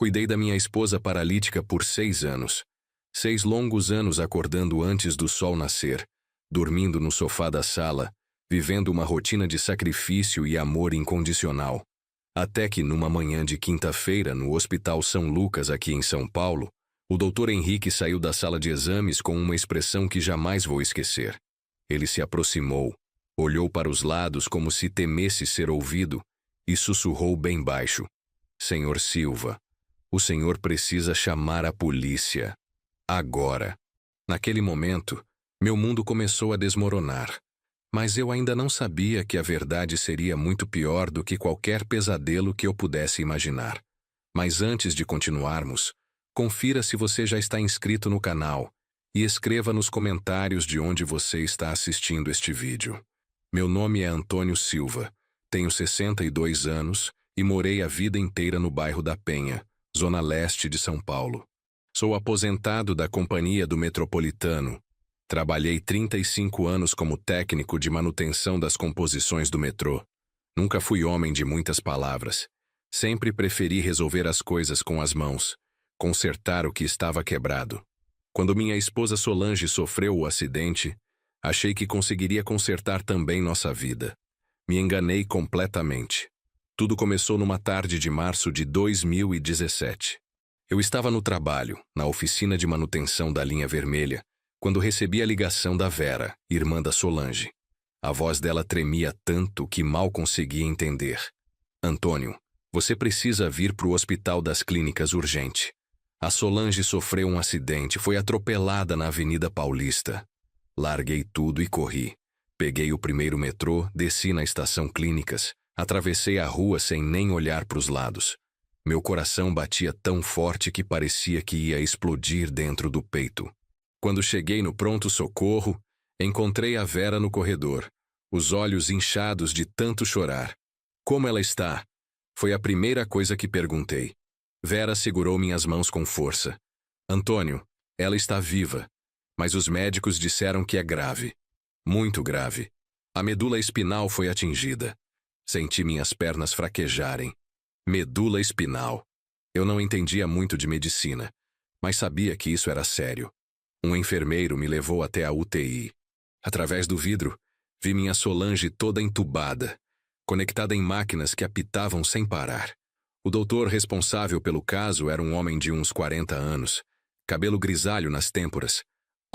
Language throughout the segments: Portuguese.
Cuidei da minha esposa paralítica por 6 anos. 6 longos anos acordando antes do sol nascer, dormindo no sofá da sala, vivendo uma rotina de sacrifício e amor incondicional. Até que, numa manhã de quinta-feira, no Hospital São Lucas, aqui em São Paulo, o Dr. Henrique saiu da sala de exames com uma expressão que jamais vou esquecer. Ele se aproximou, olhou para os lados como se temesse ser ouvido e sussurrou bem baixo: "Senhor Silva, o senhor precisa chamar a polícia. Agora." Naquele momento, meu mundo começou a desmoronar. Mas eu ainda não sabia que a verdade seria muito pior do que qualquer pesadelo que eu pudesse imaginar. Mas antes de continuarmos, confira se você já está inscrito no canal e escreva nos comentários de onde você está assistindo este vídeo. Meu nome é Antônio Silva, tenho 62 anos e morei a vida inteira no bairro da Penha, zona leste de São Paulo. Sou aposentado da Companhia do Metropolitano. Trabalhei 35 anos como técnico de manutenção das composições do metrô. Nunca fui homem de muitas palavras. Sempre preferi resolver as coisas com as mãos, consertar o que estava quebrado. Quando minha esposa Solange sofreu o acidente, achei que conseguiria consertar também nossa vida. Me enganei completamente. Tudo começou numa tarde de março de 2017. Eu estava no trabalho, na oficina de manutenção da linha vermelha, quando recebi a ligação da Vera, irmã da Solange. A voz dela tremia tanto que mal conseguia entender. "Antônio, você precisa vir para o Hospital das Clínicas urgente. A Solange sofreu um acidente, foi atropelada na Avenida Paulista." Larguei tudo e corri. Peguei o primeiro metrô, desci na estação Clínicas, atravessei a rua sem nem olhar para os lados. Meu coração batia tão forte que parecia que ia explodir dentro do peito. Quando cheguei no pronto-socorro, encontrei a Vera no corredor, os olhos inchados de tanto chorar. "Como ela está?" Foi a primeira coisa que perguntei. Vera segurou minhas mãos com força. "Antônio, ela está viva, mas os médicos disseram que é grave. Muito grave. A medula espinal foi atingida." Senti minhas pernas fraquejarem. Medula espinal. Eu não entendia muito de medicina, mas sabia que isso era sério. Um enfermeiro me levou até a UTI. Através do vidro, vi minha Solange toda entubada, conectada em máquinas que apitavam sem parar. O doutor responsável pelo caso era um homem de uns 40 anos, cabelo grisalho nas têmporas,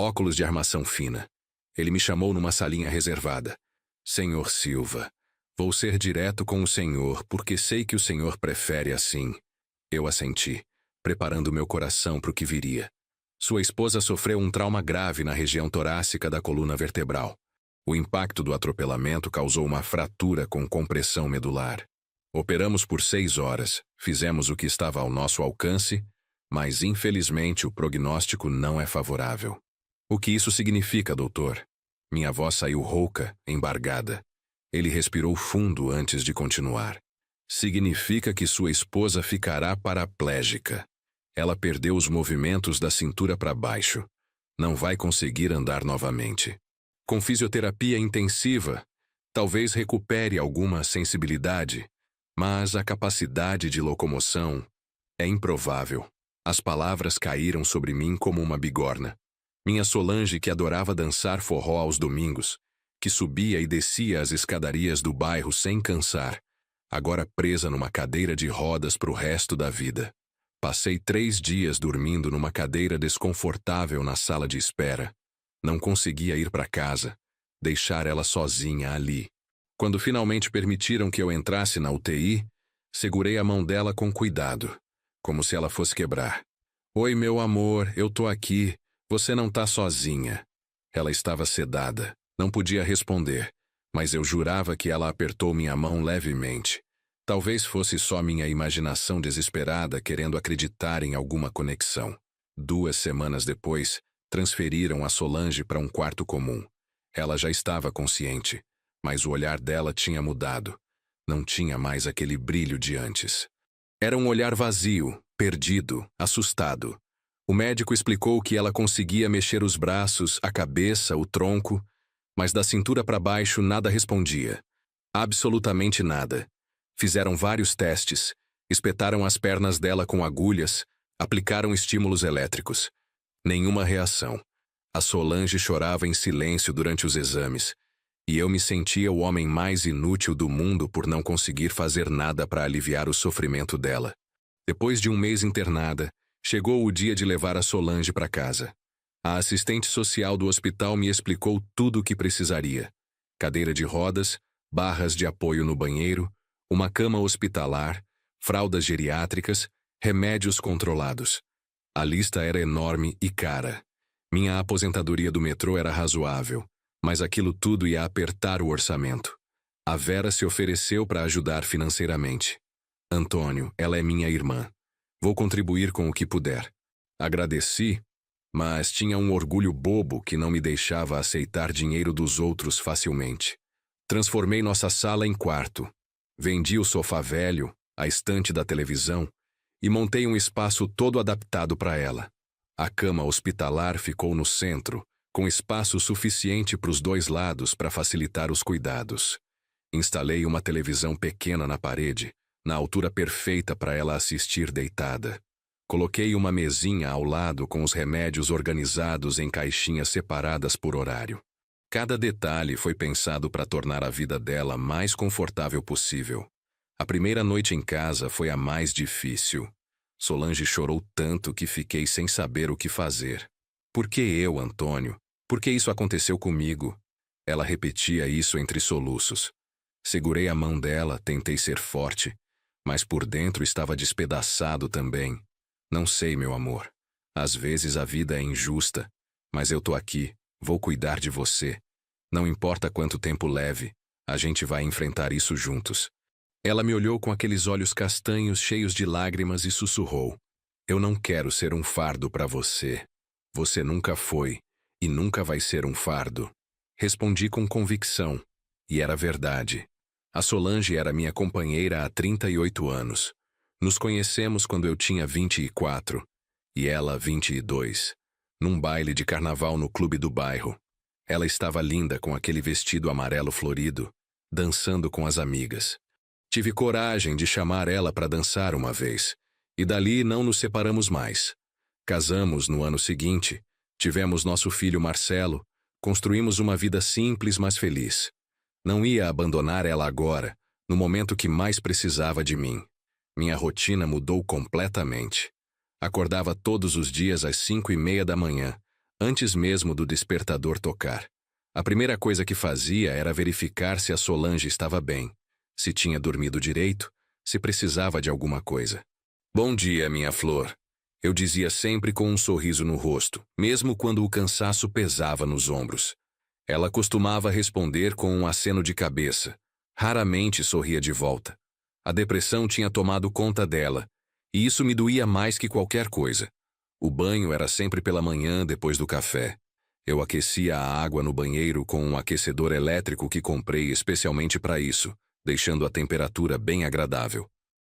óculos de armação fina. Ele me chamou numa salinha reservada. "Senhor Silva, vou ser direto com o senhor, porque sei que o senhor prefere assim." Eu assenti, preparando meu coração para o que viria. Sua esposa sofreu um trauma grave na região torácica da coluna vertebral. O impacto do atropelamento causou uma fratura com compressão medular. Operamos por 6 horas, fizemos o que estava ao nosso alcance, mas infelizmente o prognóstico não é favorável. "O que isso significa, doutor?" Minha voz saiu rouca, embargada. Ele respirou fundo antes de continuar. "Significa que sua esposa ficará paraplégica. Ela perdeu os movimentos da cintura para baixo. Não vai conseguir andar novamente. Com fisioterapia intensiva, talvez recupere alguma sensibilidade, mas a capacidade de locomoção é improvável." As palavras caíram sobre mim como uma bigorna. Minha Solange, que adorava dançar forró aos domingos, que subia e descia as escadarias do bairro sem cansar, agora presa numa cadeira de rodas para o resto da vida. Passei 3 dias dormindo numa cadeira desconfortável na sala de espera. Não conseguia ir para casa, deixar ela sozinha ali. Quando finalmente permitiram que eu entrasse na UTI, segurei a mão dela com cuidado, como se ela fosse quebrar. "Oi, meu amor, eu tô aqui. Você não tá sozinha." Ela estava sedada, não podia responder, mas eu jurava que ela apertou minha mão levemente. Talvez fosse só minha imaginação desesperada querendo acreditar em alguma conexão. 2 semanas depois, transferiram a Solange para um quarto comum. Ela já estava consciente, mas o olhar dela tinha mudado. Não tinha mais aquele brilho de antes. Era um olhar vazio, perdido, assustado. O médico explicou que ela conseguia mexer os braços, a cabeça, o tronco, mas da cintura para baixo nada respondia. Absolutamente nada. Fizeram vários testes, Espetaram as pernas dela com agulhas, aplicaram estímulos elétricos. Nenhuma reação. A Solange chorava em silêncio durante os exames, e eu me sentia o homem mais inútil do mundo por não conseguir fazer nada para aliviar o sofrimento dela. Depois de um mês internada, chegou o dia de levar a Solange para casa. A assistente social do hospital me explicou tudo o que precisaria: cadeira de rodas, barras de apoio no banheiro, uma cama hospitalar, fraldas geriátricas, remédios controlados. A lista era enorme e cara. Minha aposentadoria do metrô era razoável, mas aquilo tudo ia apertar o orçamento. A Vera se ofereceu para ajudar financeiramente. Antônio, ela é minha irmã. Vou contribuir com o que puder. Agradeci, mas tinha um orgulho bobo que não me deixava aceitar dinheiro dos outros facilmente. Transformei nossa sala em quarto. Vendi o sofá velho, a estante da televisão, e montei um espaço todo adaptado para ela. A cama hospitalar ficou no centro, com espaço suficiente para os dois lados para facilitar os cuidados. Instalei uma televisão pequena na parede, na altura perfeita para ela assistir deitada. Coloquei uma mesinha ao lado com os remédios organizados em caixinhas separadas por horário. Cada detalhe foi pensado para tornar a vida dela mais confortável possível. A primeira noite em casa foi a mais difícil. Solange chorou tanto que fiquei sem saber o que fazer. Por que eu, Antônio? Por que isso aconteceu comigo? Ela repetia isso entre soluços. Segurei a mão dela, tentei ser forte, mas por dentro estava despedaçado também. Não sei, meu amor. Às vezes a vida é injusta, mas eu tô aqui, vou cuidar de você. Não importa quanto tempo leve, a gente vai enfrentar isso juntos. Ela me olhou com aqueles olhos castanhos cheios de lágrimas e sussurrou: Eu não quero ser um fardo para você. Você nunca foi e nunca vai ser um fardo. Respondi com convicção, e era verdade. A Solange era minha companheira há 38 anos. Nos conhecemos quando eu tinha 24 e ela 22, num baile de carnaval no clube do bairro. Ela estava linda com aquele vestido amarelo florido, dançando com as amigas. Tive coragem de chamar ela para dançar uma vez, e dali não nos separamos mais. Casamos no ano seguinte, tivemos nosso filho Marcelo, construímos uma vida simples, mas feliz. Não ia abandonar ela agora, no momento que mais precisava de mim. Minha rotina mudou completamente. Acordava todos os dias às 5:30 da manhã, antes mesmo do despertador tocar. A primeira coisa que fazia era verificar se a Solange estava bem, se tinha dormido direito, se precisava de alguma coisa. Bom dia, minha flor. Eu dizia sempre com um sorriso no rosto, mesmo quando o cansaço pesava nos ombros. Ela costumava responder com um aceno de cabeça. Raramente sorria de volta. A depressão tinha tomado conta dela, e isso me doía mais que qualquer coisa. O banho era sempre pela manhã, depois do café. Eu aquecia a água no banheiro com um aquecedor elétrico que comprei especialmente para isso, deixando a temperatura bem agradável.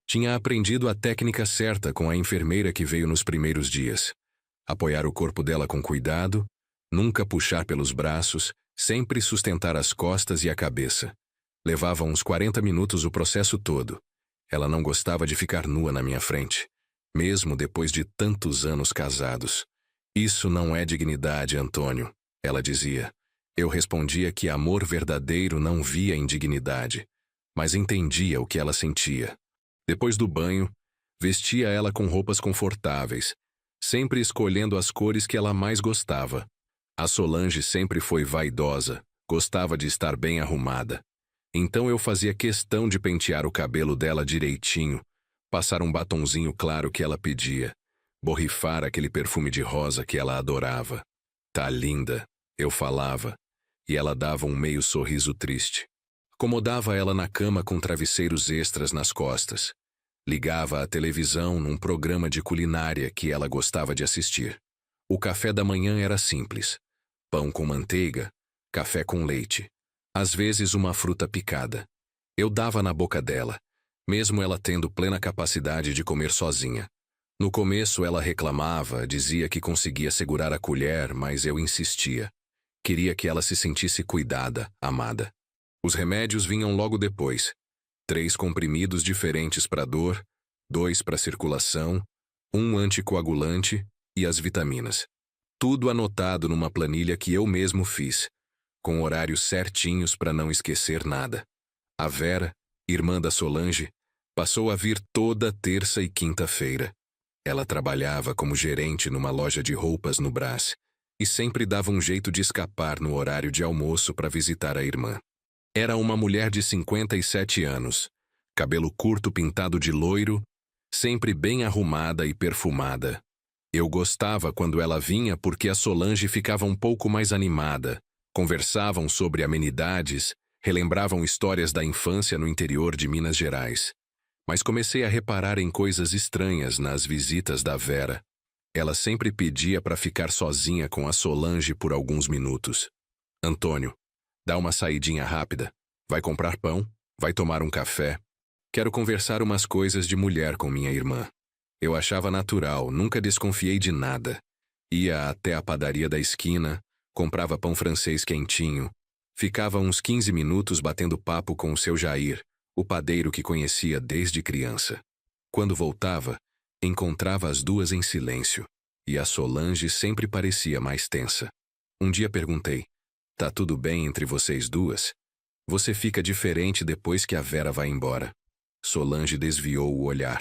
Tinha aprendido a técnica certa com a enfermeira que veio nos primeiros dias. Apoiar o corpo dela com cuidado, nunca puxar pelos braços, sempre sustentar as costas e a cabeça. Levava uns 40 minutos o processo todo. Ela não gostava de ficar nua na minha frente, mesmo depois de tantos anos casados. Isso não é dignidade, Antônio, ela dizia. Eu respondia que amor verdadeiro não via em dignidade, mas entendia o que ela sentia. Depois do banho, vestia ela com roupas confortáveis, sempre escolhendo as cores que ela mais gostava. A Solange sempre foi vaidosa, gostava de estar bem arrumada. Então eu fazia questão de pentear o cabelo dela direitinho, passar um batonzinho claro que ela pedia, borrifar aquele perfume de rosa que ela adorava. Tá linda, eu falava, e ela dava um meio sorriso triste. Acomodava ela na cama com travesseiros extras nas costas. Ligava a televisão num programa de culinária que ela gostava de assistir. O café da manhã era simples: pão com manteiga, café com leite. Às vezes uma fruta picada. Eu dava na boca dela, mesmo ela tendo plena capacidade de comer sozinha. No começo ela reclamava, dizia que conseguia segurar a colher, mas eu insistia. Queria que ela se sentisse cuidada, amada. Os remédios vinham logo depois. 3 comprimidos diferentes para dor, 2 para circulação, 1 anticoagulante e as vitaminas. Tudo anotado numa planilha que eu mesmo fiz, com horários certinhos para não esquecer nada. A Vera, irmã da Solange, passou a vir toda terça e quinta-feira. Ela trabalhava como gerente numa loja de roupas no Brás e sempre dava um jeito de escapar no horário de almoço para visitar a irmã. Era uma mulher de 57 anos, cabelo curto pintado de loiro, sempre bem arrumada e perfumada. Eu gostava quando ela vinha porque a Solange ficava um pouco mais animada, conversavam sobre amenidades, relembravam histórias da infância no interior de Minas Gerais. Mas comecei a reparar em coisas estranhas nas visitas da Vera. Ela sempre pedia para ficar sozinha com a Solange por alguns minutos. Antônio, dá uma saidinha rápida. Vai comprar pão? Vai tomar um café? Quero conversar umas coisas de mulher com minha irmã. Eu achava natural, nunca desconfiei de nada. Ia até a padaria da esquina, comprava pão francês quentinho, ficava uns 15 minutos batendo papo com o seu Jair, o padeiro que conhecia desde criança. Quando voltava, encontrava as duas em silêncio, e a Solange sempre parecia mais tensa. Um dia perguntei, tá tudo bem entre vocês duas? Você fica diferente depois que a Vera vai embora. Solange desviou o olhar.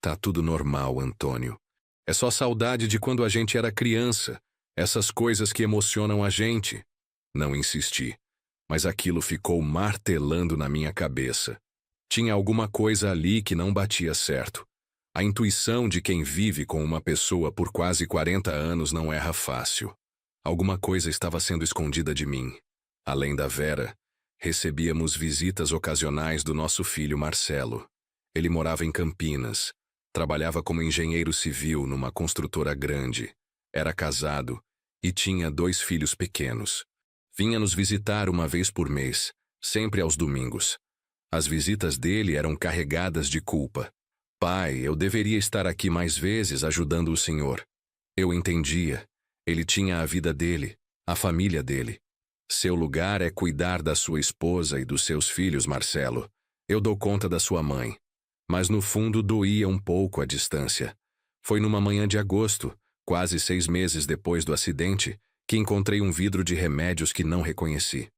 Tá tudo normal, Antônio. É só saudade de quando a gente era criança, essas coisas que emocionam a gente. Não insisti, mas aquilo ficou martelando na minha cabeça. Tinha alguma coisa ali que não batia certo. A intuição de quem vive com uma pessoa por quase 40 anos não erra fácil. Alguma coisa estava sendo escondida de mim. Além da Vera, recebíamos visitas ocasionais do nosso filho Marcelo. Ele morava em Campinas, trabalhava como engenheiro civil numa construtora grande, era casado e tinha 2 filhos pequenos. Vinha nos visitar uma vez por mês, sempre aos domingos. As visitas dele eram carregadas de culpa. Pai, eu deveria estar aqui mais vezes ajudando o senhor. Eu entendia. Ele tinha a vida dele, a família dele. Seu lugar é cuidar da sua esposa e dos seus filhos, Marcelo. Eu dou conta da sua mãe. Mas no fundo doía um pouco a distância. Foi numa manhã de agosto, quase 6 meses depois do acidente, que encontrei um vidro de remédios que não reconheci.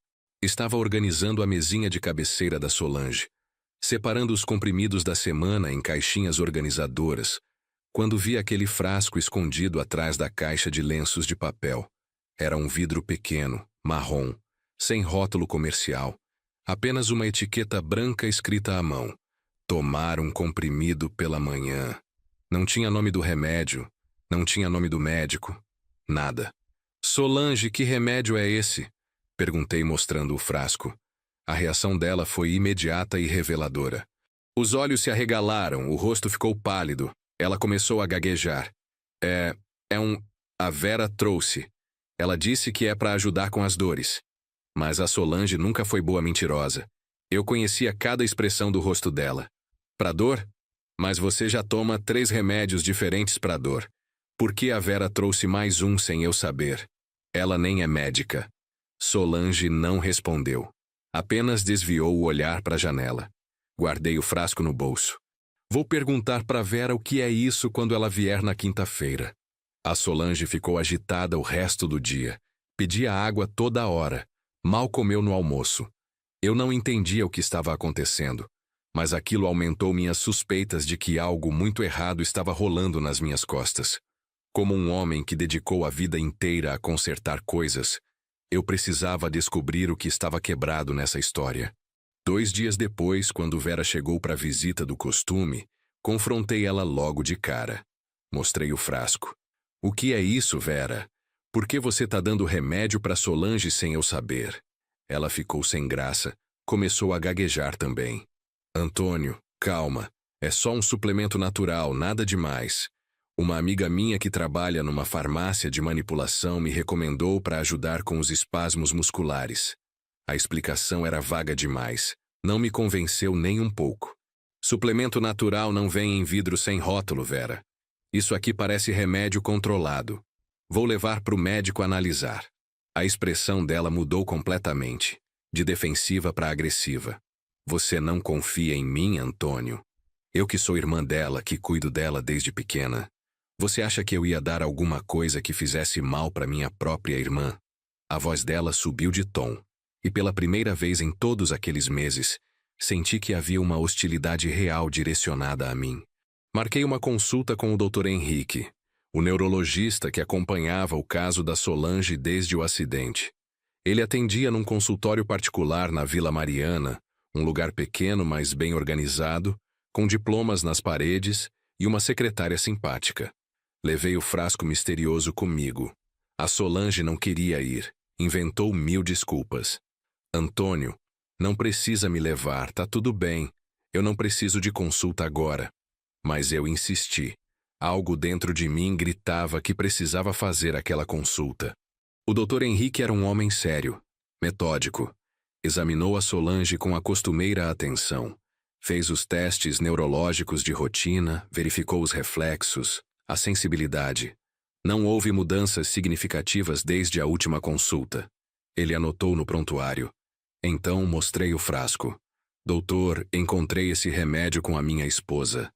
Estava organizando a mesinha de cabeceira da Solange, separando os comprimidos da semana em caixinhas organizadoras, quando vi aquele frasco escondido atrás da caixa de lenços de papel. Era um vidro pequeno, marrom, sem rótulo comercial, apenas uma etiqueta branca escrita à mão. Tomar um comprimido pela manhã. Não tinha nome do remédio, não tinha nome do médico, nada. Solange, que remédio é esse? Perguntei mostrando o frasco. A reação dela foi imediata e reveladora. Os olhos se arregalaram, o rosto ficou pálido. Ela começou a gaguejar. A Vera trouxe. Ela disse que é para ajudar com as dores. Mas a Solange nunca foi boa mentirosa. Eu conhecia cada expressão do rosto dela. Pra dor? Mas você já toma 3 remédios diferentes pra dor. Por que a Vera trouxe mais um sem eu saber? Ela nem é médica. Solange não respondeu. Apenas desviou o olhar para a janela. Guardei o frasco no bolso. Vou perguntar para Vera o que é isso quando ela vier na quinta-feira. A Solange ficou agitada o resto do dia. Pedia água toda hora. Mal comeu no almoço. Eu não entendia o que estava acontecendo, mas aquilo aumentou minhas suspeitas de que algo muito errado estava rolando nas minhas costas. Como um homem que dedicou a vida inteira a consertar coisas, eu precisava descobrir o que estava quebrado nessa história. 2 dias depois, quando Vera chegou para a visita do costume, confrontei ela logo de cara. Mostrei o frasco. O que é isso, Vera? Por que você está dando remédio para Solange sem eu saber? Ela ficou sem graça, começou a gaguejar também. Antônio, calma. É só um suplemento natural, nada demais. Uma amiga minha que trabalha numa farmácia de manipulação me recomendou para ajudar com os espasmos musculares. A explicação era vaga demais. Não me convenceu nem um pouco. Suplemento natural não vem em vidro sem rótulo, Vera. Isso aqui parece remédio controlado. Vou levar para o médico analisar. A expressão dela mudou completamente, de defensiva para agressiva. Você não confia em mim, Antônio? Eu que sou irmã dela, que cuido dela desde pequena. Você acha que eu ia dar alguma coisa que fizesse mal para minha própria irmã? A voz dela subiu de tom, e pela primeira vez em todos aqueles meses, senti que havia uma hostilidade real direcionada a mim. Marquei uma consulta com o Dr. Henrique, o neurologista que acompanhava o caso da Solange desde o acidente. Ele atendia num consultório particular na Vila Mariana, um lugar pequeno, mas bem organizado, com diplomas nas paredes e uma secretária simpática. Levei o frasco misterioso comigo. A Solange não queria ir. Inventou 1000 desculpas. Antônio, não precisa me levar, tá tudo bem. Eu não preciso de consulta agora. Mas eu insisti. Algo dentro de mim gritava que precisava fazer aquela consulta. O Dr. Henrique era um homem sério, metódico. Examinou a Solange com a costumeira atenção. Fez os testes neurológicos de rotina, verificou os reflexos, a sensibilidade. Não houve mudanças significativas desde a última consulta. Ele anotou no prontuário. Então mostrei o frasco. Doutor, encontrei esse remédio com a minha esposa.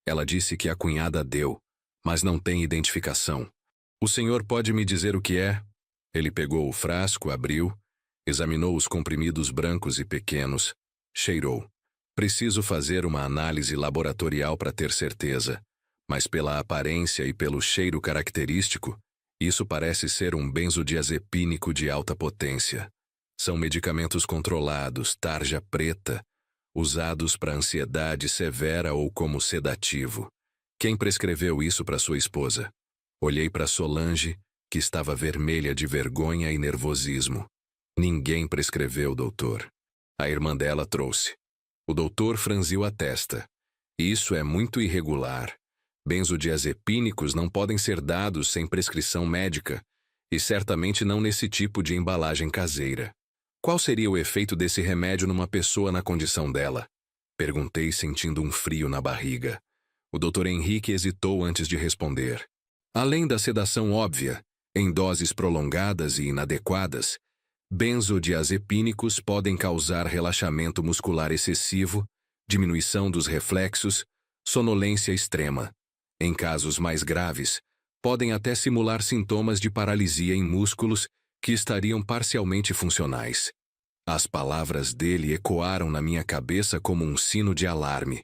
Ela disse que a cunhada deu, mas não tem identificação. O senhor pode me dizer o que é? Ele pegou o frasco, abriu, examinou os comprimidos brancos e pequenos, cheirou. Preciso fazer uma análise laboratorial para ter certeza, mas pela aparência e pelo cheiro característico, isso parece ser um benzodiazepínico de alta potência. São medicamentos controlados, tarja preta, usados para ansiedade severa ou como sedativo. Quem prescreveu isso para sua esposa? Olhei para Solange, que estava vermelha de vergonha e nervosismo. Ninguém prescreveu, doutor. A irmã dela trouxe. O doutor franziu a testa. Isso é muito irregular. Benzodiazepínicos não podem ser dados sem prescrição médica, e certamente não nesse tipo de embalagem caseira. Qual seria o efeito desse remédio numa pessoa na condição dela? Perguntei, sentindo um frio na barriga. O Dr. Henrique hesitou antes de responder. Além da sedação óbvia, em doses prolongadas e inadequadas, benzodiazepínicos podem causar relaxamento muscular excessivo, diminuição dos reflexos, sonolência extrema. Em casos mais graves, podem até simular sintomas de paralisia em músculos que estariam parcialmente funcionais. As palavras dele ecoaram na minha cabeça como um sino de alarme.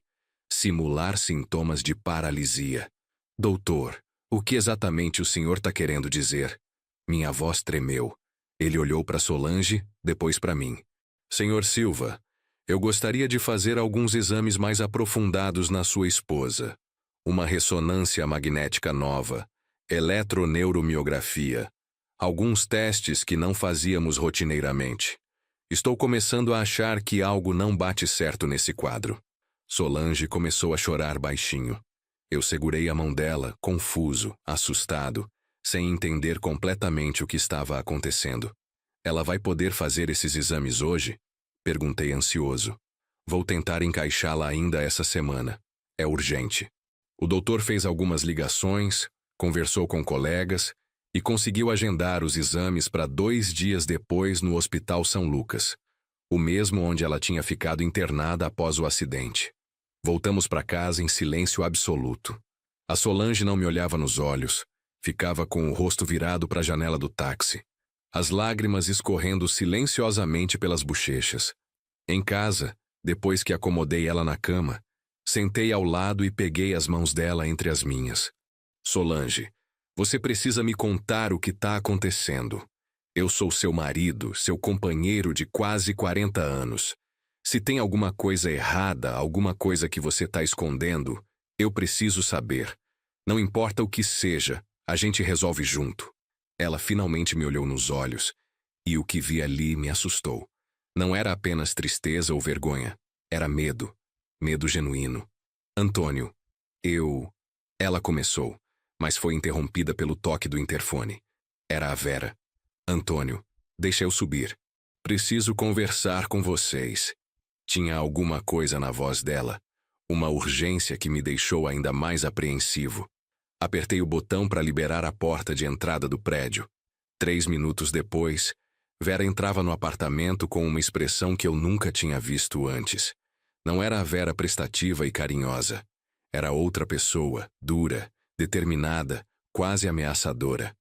Simular sintomas de paralisia. Doutor, o que exatamente o senhor está querendo dizer? Minha voz tremeu. Ele olhou para Solange, depois para mim. Senhor Silva, eu gostaria de fazer alguns exames mais aprofundados na sua esposa. Uma ressonância magnética nova, eletroneuromiografia, alguns testes que não fazíamos rotineiramente. Estou começando a achar que algo não bate certo nesse quadro. Solange começou a chorar baixinho. Eu segurei a mão dela, confuso, assustado, sem entender completamente o que estava acontecendo. Ela vai poder fazer esses exames hoje? Perguntei ansioso. Vou tentar encaixá-la ainda essa semana. É urgente. O doutor fez algumas ligações, conversou com colegas e conseguiu agendar os exames para 2 dias depois no Hospital São Lucas, o mesmo onde ela tinha ficado internada após o acidente. Voltamos para casa em silêncio absoluto. A Solange não me olhava nos olhos, ficava com o rosto virado para a janela do táxi, as lágrimas escorrendo silenciosamente pelas bochechas. Em casa, depois que acomodei ela na cama, sentei ao lado e peguei as mãos dela entre as minhas. Solange, você precisa me contar o que está acontecendo. Eu sou seu marido, seu companheiro de quase 40 anos. Se tem alguma coisa errada, alguma coisa que você está escondendo, eu preciso saber. Não importa o que seja, a gente resolve junto. Ela finalmente me olhou nos olhos, e o que vi ali me assustou. Não era apenas tristeza ou vergonha, era medo. Medo genuíno. Antônio, Ela começou, mas foi interrompida pelo toque do interfone. Era a Vera. Antônio, deixa eu subir. Preciso conversar com vocês. Tinha alguma coisa na voz dela, uma urgência que me deixou ainda mais apreensivo. Apertei o botão para liberar a porta de entrada do prédio. 3 minutos depois, Vera entrava no apartamento com uma expressão que eu nunca tinha visto antes. Não era a Vera prestativa e carinhosa. Era outra pessoa, dura, determinada, quase ameaçadora.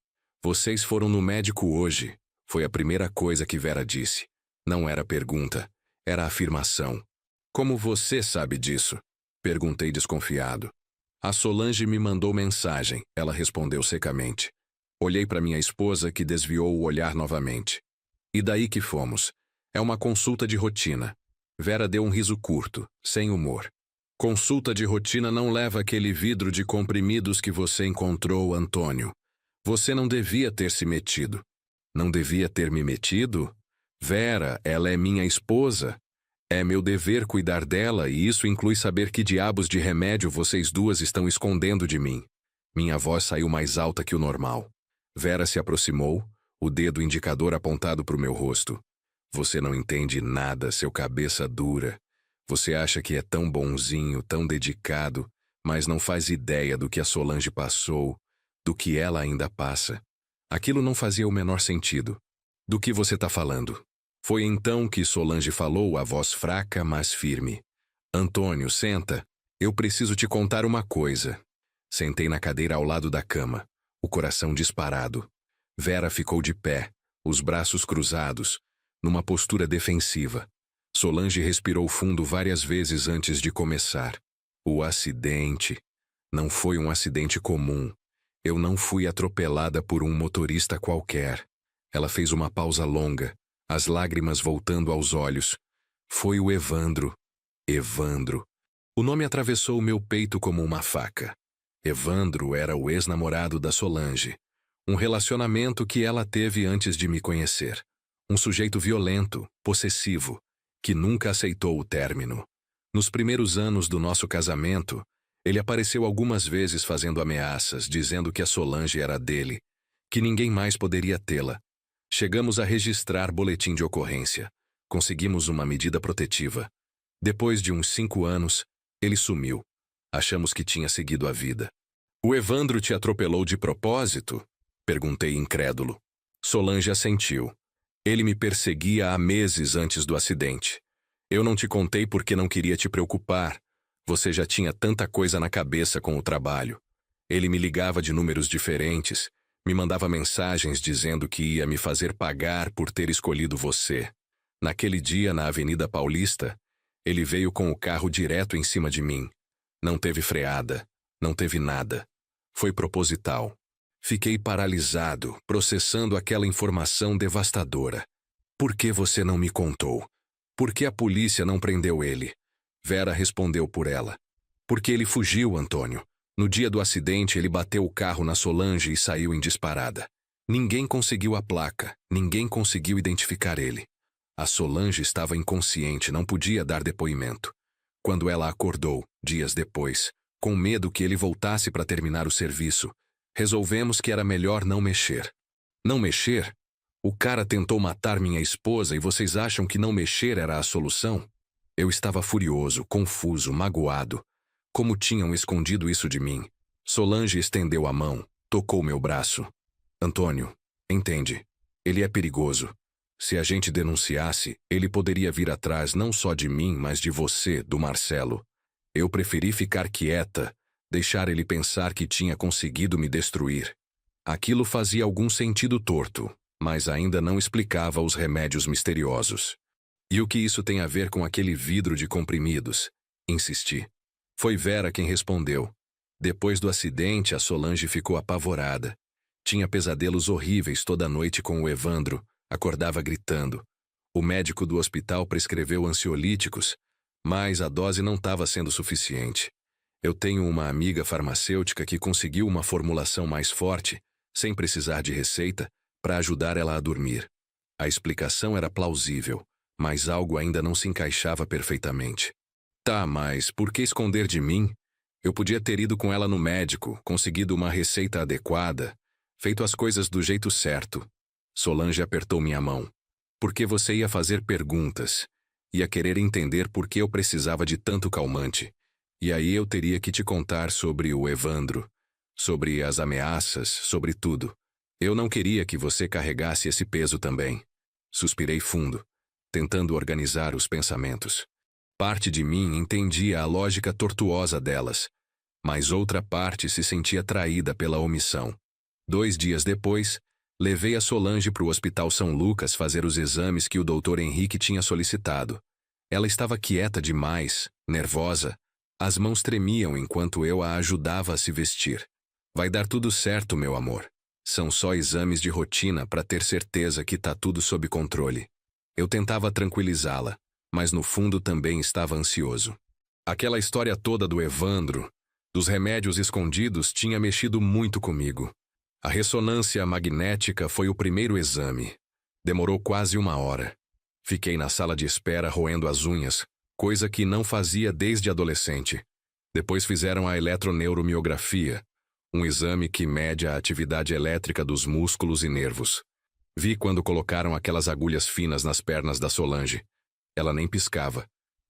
Vocês foram no médico hoje, foi a primeira coisa que Vera disse. Não era pergunta, era afirmação. Como você sabe disso? Perguntei desconfiado. A Solange me mandou mensagem, ela respondeu secamente. Olhei para minha esposa, que desviou o olhar novamente. E daí que fomos. É uma consulta de rotina. Vera deu um riso curto, sem humor. Consulta de rotina não leva aquele vidro de comprimidos que você encontrou, Antônio. Você não devia ter se metido. Não devia ter me metido? Vera, ela é minha esposa. É meu dever cuidar dela e isso inclui saber que diabos de remédio vocês duas estão escondendo de mim. Minha voz saiu mais alta que o normal. Vera se aproximou, o dedo indicador apontado para o meu rosto. Você não entende nada, seu cabeça dura. Você acha que é tão bonzinho, tão dedicado, mas não faz ideia do que a Solange passou, do que ela ainda passa. Aquilo não fazia o menor sentido. Do que você está falando? Foi então que Solange falou, a voz fraca, mas firme. Antônio, senta. Eu preciso te contar uma coisa. Sentei na cadeira ao lado da cama, o coração disparado. Vera ficou de pé, os braços cruzados, numa postura defensiva. Solange respirou fundo várias vezes antes de começar. O acidente. Não foi um acidente comum. Eu não fui atropelada por um motorista qualquer. Ela fez uma pausa longa, as lágrimas voltando aos olhos. Foi o Evandro. Evandro. O nome atravessou o meu peito como uma faca. Evandro era o ex-namorado da Solange. Um relacionamento que ela teve antes de me conhecer. Um sujeito violento, possessivo, que nunca aceitou o término. Nos primeiros anos do nosso casamento, ele apareceu algumas vezes fazendo ameaças, dizendo que a Solange era dele, que ninguém mais poderia tê-la. Chegamos a registrar boletim de ocorrência. Conseguimos uma medida protetiva. Depois de uns 5 anos, ele sumiu. Achamos que tinha seguido a vida. O Evandro te atropelou de propósito? Perguntei incrédulo. Solange assentiu. Ele me perseguia há meses antes do acidente. Eu não te contei porque não queria te preocupar. Você já tinha tanta coisa na cabeça com o trabalho. Ele me ligava de números diferentes, me mandava mensagens dizendo que ia me fazer pagar por ter escolhido você. Naquele dia, na Avenida Paulista, ele veio com o carro direto em cima de mim. Não teve freada, não teve nada. Foi proposital. Fiquei paralisado, processando aquela informação devastadora. Por que você não me contou? Por que a polícia não prendeu ele? Vera respondeu por ela. Porque ele fugiu, Antônio. No dia do acidente, ele bateu o carro na Solange e saiu em disparada. Ninguém conseguiu a placa, ninguém conseguiu identificar ele. A Solange estava inconsciente, não podia dar depoimento. Quando ela acordou, dias depois, com medo que ele voltasse para terminar o serviço, resolvemos que era melhor não mexer. Não mexer? O cara tentou matar minha esposa e vocês acham que não mexer era a solução? Eu estava furioso, confuso, magoado. Como tinham escondido isso de mim? Solange estendeu a mão, tocou meu braço. Antônio, entende? Ele é perigoso. Se a gente denunciasse, ele poderia vir atrás não só de mim, mas de você, do Marcelo. Eu preferi ficar quieta, deixar ele pensar que tinha conseguido me destruir. Aquilo fazia algum sentido torto, mas ainda não explicava os remédios misteriosos. E o que isso tem a ver com aquele vidro de comprimidos? Insisti. Foi Vera quem respondeu. Depois do acidente, a Solange ficou apavorada. Tinha pesadelos horríveis toda noite com o Evandro, acordava gritando. O médico do hospital prescreveu ansiolíticos, mas a dose não estava sendo suficiente. Eu tenho uma amiga farmacêutica que conseguiu uma formulação mais forte, sem precisar de receita, para ajudar ela a dormir. A explicação era plausível, mas algo ainda não se encaixava perfeitamente. Tá, mas por que esconder de mim? Eu podia ter ido com ela no médico, conseguido uma receita adequada, feito as coisas do jeito certo. Solange apertou minha mão. Porque você ia fazer perguntas, ia querer entender por que eu precisava de tanto calmante. E aí eu teria que te contar sobre o Evandro, sobre as ameaças, sobre tudo. Eu não queria que você carregasse esse peso também. Suspirei fundo, tentando organizar os pensamentos. Parte de mim entendia a lógica tortuosa delas, mas outra parte se sentia traída pela omissão. 2 dias depois, levei a Solange para o Hospital São Lucas fazer os exames que o Dr. Henrique tinha solicitado. Ela estava quieta demais, nervosa. As mãos tremiam enquanto eu a ajudava a se vestir. Vai dar tudo certo, meu amor. São só exames de rotina para ter certeza que tá tudo sob controle. Eu tentava tranquilizá-la, mas no fundo também estava ansioso. Aquela história toda do Evandro, dos remédios escondidos, tinha mexido muito comigo. A ressonância magnética foi o primeiro exame. Demorou quase 1 hora. Fiquei na sala de espera roendo as unhas, coisa que não fazia desde adolescente. Depois fizeram a eletroneuromiografia, um exame que mede a atividade elétrica dos músculos e nervos. Vi quando colocaram aquelas agulhas finas nas pernas da Solange. Ela nem piscava,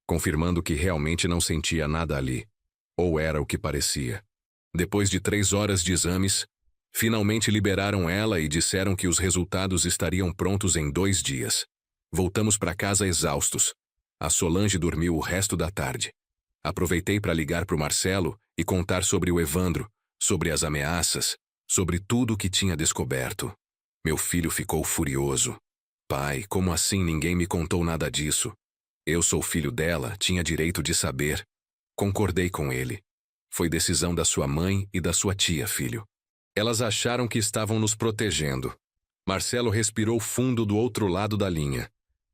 confirmando que realmente não sentia nada ali. Ou era o que parecia. Depois de 3 horas de exames, finalmente liberaram ela e disseram que os resultados estariam prontos em 2 dias. Voltamos para casa exaustos. A Solange dormiu o resto da tarde. Aproveitei para ligar para o Marcelo e contar sobre o Evandro, sobre as ameaças, sobre tudo o que tinha descoberto. Meu filho ficou furioso. Pai, como assim ninguém me contou nada disso? Eu sou filho dela, tinha direito de saber. Concordei com ele. Foi decisão da sua mãe e da sua tia, filho. Elas acharam que estavam nos protegendo. Marcelo respirou fundo do outro lado da linha.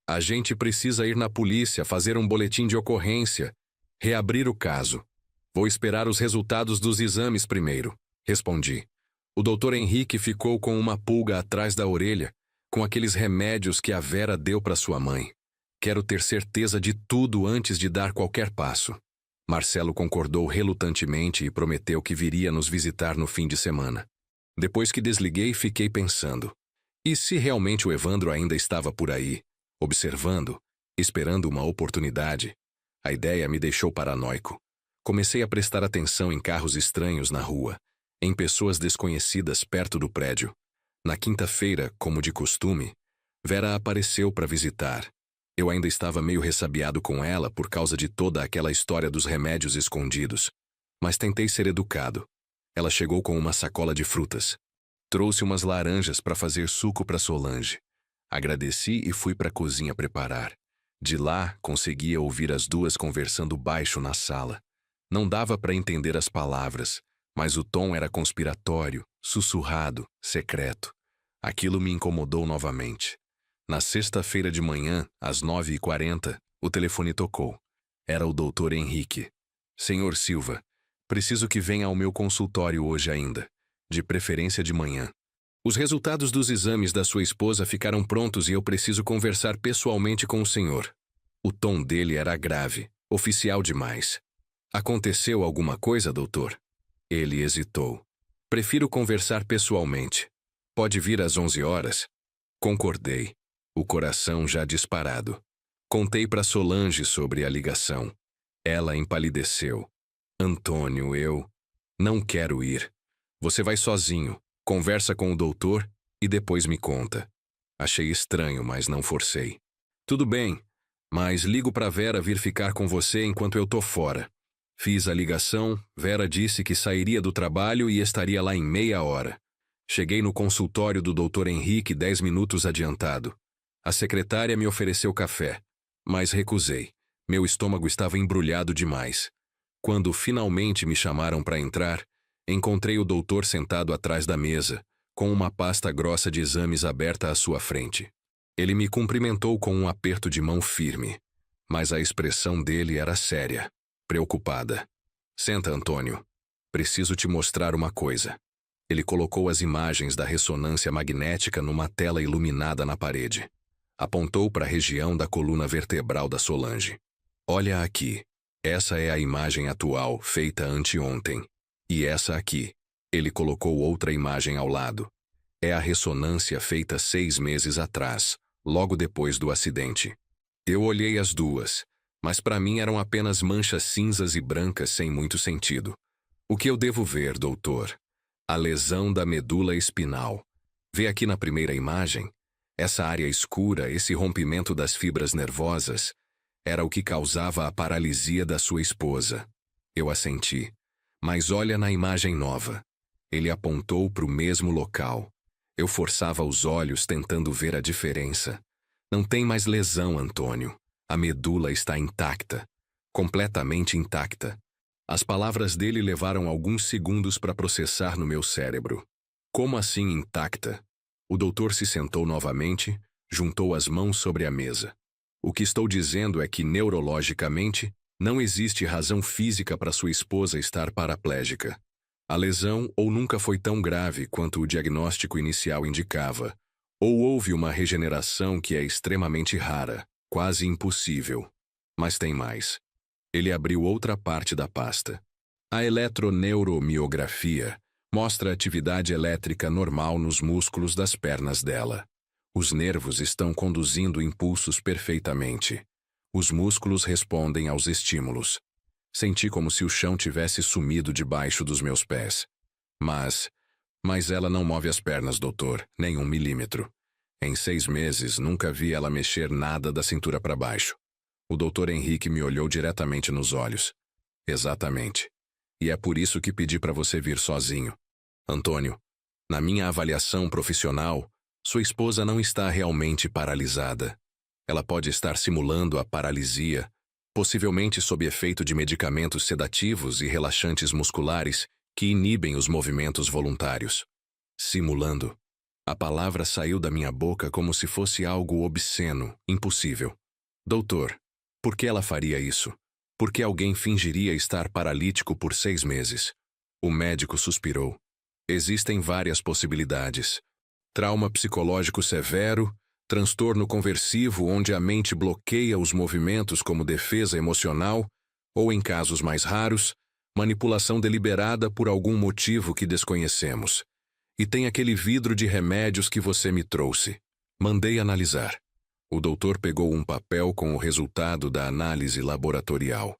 A gente precisa ir na polícia, fazer um boletim de ocorrência, reabrir o caso. Vou esperar os resultados dos exames primeiro, respondi. O Dr. Henrique ficou com uma pulga atrás da orelha, com aqueles remédios que a Vera deu para sua mãe. Quero ter certeza de tudo antes de dar qualquer passo. Marcelo concordou relutantemente e prometeu que viria nos visitar no fim de semana. Depois que desliguei, fiquei pensando. E se realmente o Evandro ainda estava por aí, observando, esperando uma oportunidade? A ideia me deixou paranoico. Comecei a prestar atenção em carros estranhos na rua, em pessoas desconhecidas perto do prédio. Na quinta-feira, como de costume, Vera apareceu para visitar. Eu ainda estava meio ressabiado com ela por causa de toda aquela história dos remédios escondidos, mas tentei ser educado. Ela chegou com uma sacola de frutas. Trouxe umas laranjas para fazer suco para Solange. Agradeci e fui para a cozinha preparar. De lá, conseguia ouvir as duas conversando baixo na sala. Não dava para entender as palavras, mas o tom era conspiratório, sussurrado, secreto. Aquilo me incomodou novamente. Na sexta-feira de manhã, às 9h40, o telefone tocou. Era o Dr. Henrique. Senhor Silva, preciso que venha ao meu consultório hoje ainda, de preferência de manhã. Os resultados dos exames da sua esposa ficaram prontos e eu preciso conversar pessoalmente com o senhor. O tom dele era grave, oficial demais. Aconteceu alguma coisa, doutor? Ele hesitou. Prefiro conversar pessoalmente. Pode vir às 11 horas? Concordei, o coração já disparado. Contei para Solange sobre a ligação. Ela empalideceu. Antônio, eu não quero ir. Você vai sozinho, conversa com o doutor e depois me conta. Achei estranho, mas não forcei. Tudo bem, mas ligo para Vera vir ficar com você enquanto eu tô fora. Fiz a ligação, Vera disse que sairia do trabalho e estaria lá em meia hora. Cheguei no consultório do Dr. Henrique 10 minutos adiantado. A secretária me ofereceu café, mas recusei. Meu estômago estava embrulhado demais. Quando finalmente me chamaram para entrar, encontrei o doutor sentado atrás da mesa, com uma pasta grossa de exames aberta à sua frente. Ele me cumprimentou com um aperto de mão firme, mas a expressão dele era séria. Preocupada. Senta, Antônio. Preciso te mostrar uma coisa. Ele colocou as imagens da ressonância magnética numa tela iluminada na parede. Apontou para a região da coluna vertebral da Solange. Olha aqui. Essa é a imagem atual, feita anteontem. E essa aqui. Ele colocou outra imagem ao lado. É a ressonância feita 6 meses atrás, logo depois do acidente. Eu olhei as duas, mas para mim eram apenas manchas cinzas e brancas sem muito sentido. O que eu devo ver, doutor? A lesão da medula espinal. Vê aqui na primeira imagem? Essa área escura, esse rompimento das fibras nervosas, Era o que causava a paralisia da sua esposa. Eu assenti. Mas olha na imagem nova. Ele apontou para o mesmo local. Eu forçava os olhos tentando ver a diferença. Não tem mais lesão, Antônio. A medula está intacta. Completamente intacta. As palavras dele levaram alguns segundos para processar no meu cérebro. Como assim intacta? O doutor se sentou novamente, juntou as mãos sobre a mesa. O que estou dizendo é que, neurologicamente, não existe razão física para sua esposa estar paraplégica. A lesão ou nunca foi tão grave quanto o diagnóstico inicial indicava, ou houve uma regeneração que é extremamente rara, quase impossível. Mas tem mais. Ele abriu outra parte da pasta. A eletroneuromiografia mostra atividade elétrica normal nos músculos das pernas dela. Os nervos estão conduzindo impulsos perfeitamente. Os músculos respondem aos estímulos. Senti como se o chão tivesse sumido debaixo dos meus pés. Mas ela não move as pernas, doutor, nem 1 milímetro. Em 6 meses, nunca vi ela mexer nada da cintura para baixo. O doutor Henrique me olhou diretamente nos olhos. Exatamente. E é por isso que pedi para você vir sozinho. Antônio, na minha avaliação profissional, sua esposa não está realmente paralisada. Ela pode estar simulando a paralisia, possivelmente sob efeito de medicamentos sedativos e relaxantes musculares que inibem os movimentos voluntários. Simulando. A palavra saiu da minha boca como se fosse algo obsceno, impossível. Doutor, por que ela faria isso? Por que alguém fingiria estar paralítico por 6 meses? O médico suspirou. Existem várias possibilidades. Trauma psicológico severo, transtorno conversivo onde a mente bloqueia os movimentos como defesa emocional, ou, em casos mais raros, manipulação deliberada por algum motivo que desconhecemos. E tem aquele vidro de remédios que você me trouxe. Mandei analisar. O doutor pegou um papel com o resultado da análise laboratorial.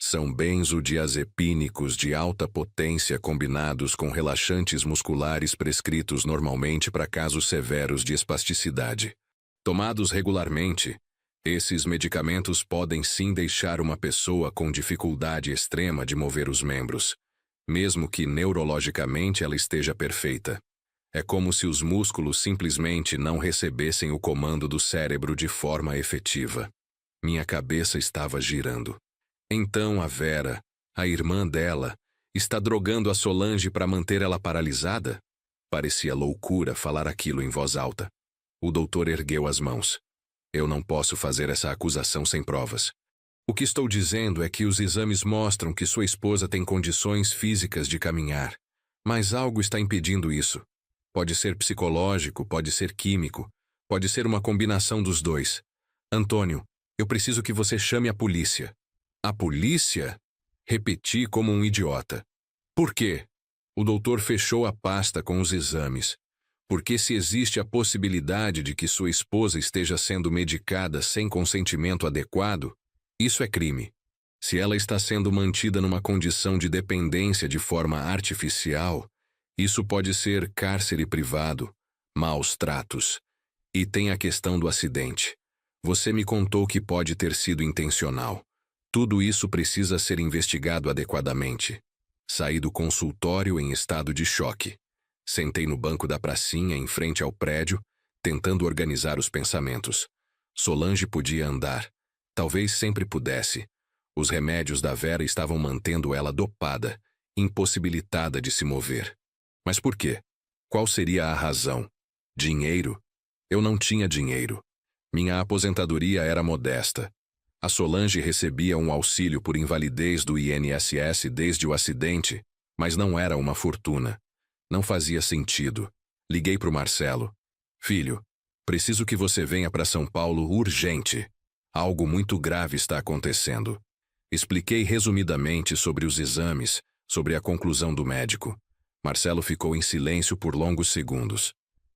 São benzodiazepínicos de alta potência combinados com relaxantes musculares prescritos normalmente para casos severos de espasticidade. Tomados regularmente, esses medicamentos podem sim deixar uma pessoa com dificuldade extrema de mover os membros, mesmo que neurologicamente ela esteja perfeita. É como se os músculos simplesmente não recebessem o comando do cérebro de forma efetiva. Minha cabeça estava girando. Então a Vera, a irmã dela, está drogando a Solange para manter ela paralisada? Parecia loucura falar aquilo em voz alta. O doutor ergueu as mãos. Eu não posso fazer essa acusação sem provas. O que estou dizendo é que os exames mostram que sua esposa tem condições físicas de caminhar, mas algo está impedindo isso. Pode ser psicológico, pode ser químico, pode ser uma combinação dos dois. Antônio, eu preciso que você chame a polícia. A polícia? Repeti como um idiota. Por quê? O doutor fechou a pasta com os exames. Porque se existe a possibilidade de que sua esposa esteja sendo medicada sem consentimento adequado, isso é crime. Se ela está sendo mantida numa condição de dependência de forma artificial, isso pode ser cárcere privado, maus tratos. E tem a questão do acidente. Você me contou que pode ter sido intencional. Tudo isso precisa ser investigado adequadamente. Saí do consultório em estado de choque. Sentei no banco da pracinha em frente ao prédio, tentando organizar os pensamentos. Solange podia andar. Talvez sempre pudesse. Os remédios da Vera estavam mantendo ela dopada, impossibilitada de se mover. Mas por quê? Qual seria a razão? Dinheiro? Eu não tinha dinheiro. Minha aposentadoria era modesta. A Solange recebia um auxílio por invalidez do INSS desde o acidente, mas não era uma fortuna. Não fazia sentido. Liguei para o Marcelo. Filho, preciso que você venha para São Paulo urgente. Algo muito grave está acontecendo. Expliquei resumidamente sobre os exames, sobre a conclusão do médico. Marcelo ficou em silêncio por longos segundos.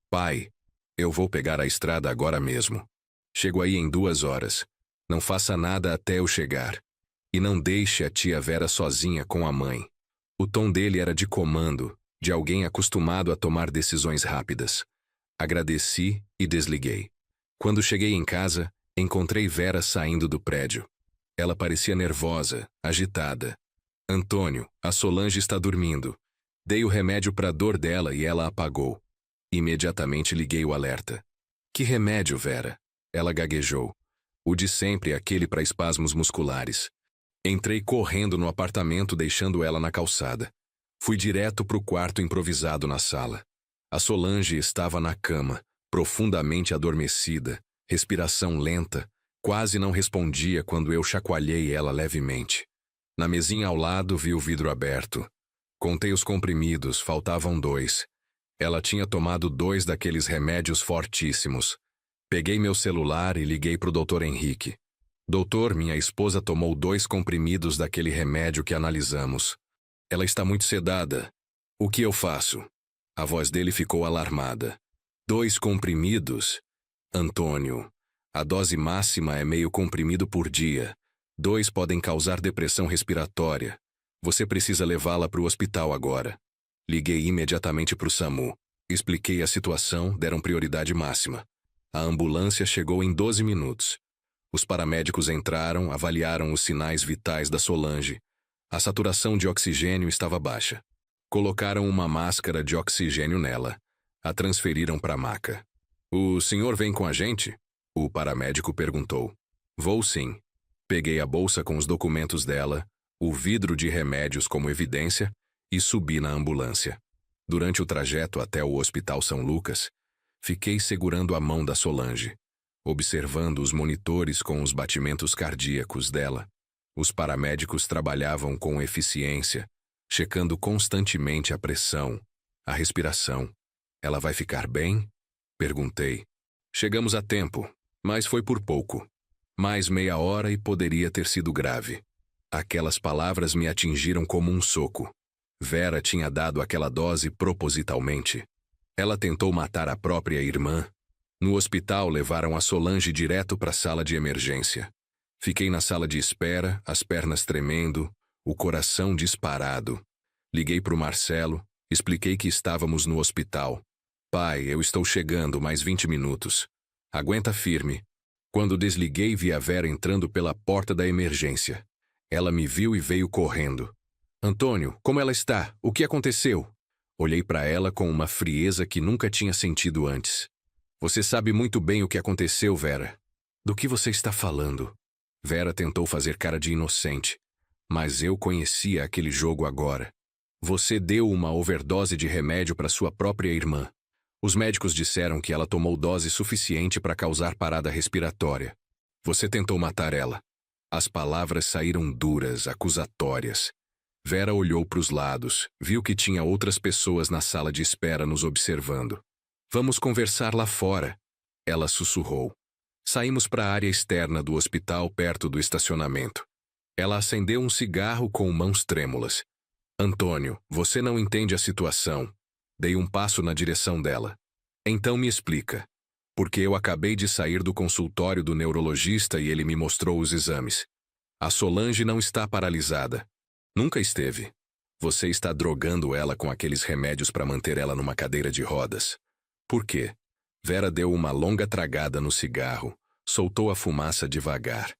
Pai, eu vou pegar a estrada agora mesmo. Chego aí em 2 horas. Não faça nada até eu chegar. E não deixe a tia Vera sozinha com a mãe. O tom dele era de comando, de alguém acostumado a tomar decisões rápidas. Agradeci e desliguei. Quando cheguei em casa, Encontrei Vera saindo do prédio. Ela parecia nervosa, agitada. Antônio, a Solange está dormindo. Dei o remédio para a dor dela e ela apagou. Imediatamente liguei o alerta. Que remédio, Vera? Ela gaguejou. O de sempre, aquele para espasmos musculares. Entrei correndo no apartamento, deixando ela na calçada. Fui direto para o quarto improvisado na sala. A Solange estava na cama, profundamente adormecida, respiração lenta, quase não respondia quando eu chacoalhei ela levemente. Na mesinha ao lado vi o vidro aberto. Contei os comprimidos, faltavam 2. Ela tinha tomado 2 daqueles remédios fortíssimos. Peguei meu celular e liguei para o Dr. Henrique. Doutor, minha esposa tomou 2 comprimidos daquele remédio que analisamos. Ela está muito sedada. O que eu faço? A voz dele ficou alarmada. 2 comprimidos? Antônio, a dose máxima é meio comprimido por dia. 2 podem causar depressão respiratória. Você precisa levá-la para o hospital agora. Liguei imediatamente para o SAMU. Expliquei a situação, deram prioridade máxima. A ambulância chegou em 12 minutos. Os paramédicos entraram, avaliaram os sinais vitais da Solange. A saturação de oxigênio estava baixa. Colocaram uma máscara de oxigênio nela. A transferiram para a maca. O senhor vem com a gente? O paramédico perguntou. Vou sim. Peguei a bolsa com os documentos dela, o vidro de remédios como evidência, e subi na ambulância. Durante o trajeto até o Hospital São Lucas, fiquei segurando a mão da Solange, observando os monitores com os batimentos cardíacos dela. Os paramédicos trabalhavam com eficiência, checando constantemente a pressão, a respiração. Ela vai ficar bem? Perguntei. Chegamos a tempo, mas foi por pouco. Mais meia hora e poderia ter sido grave. Aquelas palavras me atingiram como um soco. Vera tinha dado aquela dose propositalmente. Ela tentou matar a própria irmã. No hospital, levaram a Solange direto para a sala de emergência. Fiquei na sala de espera, as pernas tremendo, o coração disparado. Liguei para o Marcelo, expliquei que estávamos no hospital. Pai, eu estou chegando, mais 20 minutos. Aguenta firme. Quando desliguei, vi a Vera entrando pela porta da emergência. Ela me viu e veio correndo. Antônio, como ela está? O que aconteceu? Olhei para ela com uma frieza que nunca tinha sentido antes. Você sabe muito bem o que aconteceu, Vera. Do que você está falando? Vera tentou fazer cara de inocente, mas eu conhecia aquele jogo agora. Você deu uma overdose de remédio para sua própria irmã. Os médicos disseram que ela tomou dose suficiente para causar parada respiratória. Você tentou matar ela. As palavras saíram duras, acusatórias. Vera olhou para os lados, viu que tinha outras pessoas na sala de espera nos observando. Vamos conversar lá fora, ela sussurrou. Saímos para a área externa do hospital, perto do estacionamento. Ela acendeu um cigarro com mãos trêmulas. Antônio, você não entende a situação. Dei um passo na direção dela. Então me explica. Porque eu acabei de sair do consultório do neurologista e ele me mostrou os exames. A Solange não está paralisada. Nunca esteve. Você está drogando ela com aqueles remédios para manter ela numa cadeira de rodas. Por quê? Vera deu uma longa tragada no cigarro, soltou a fumaça devagar.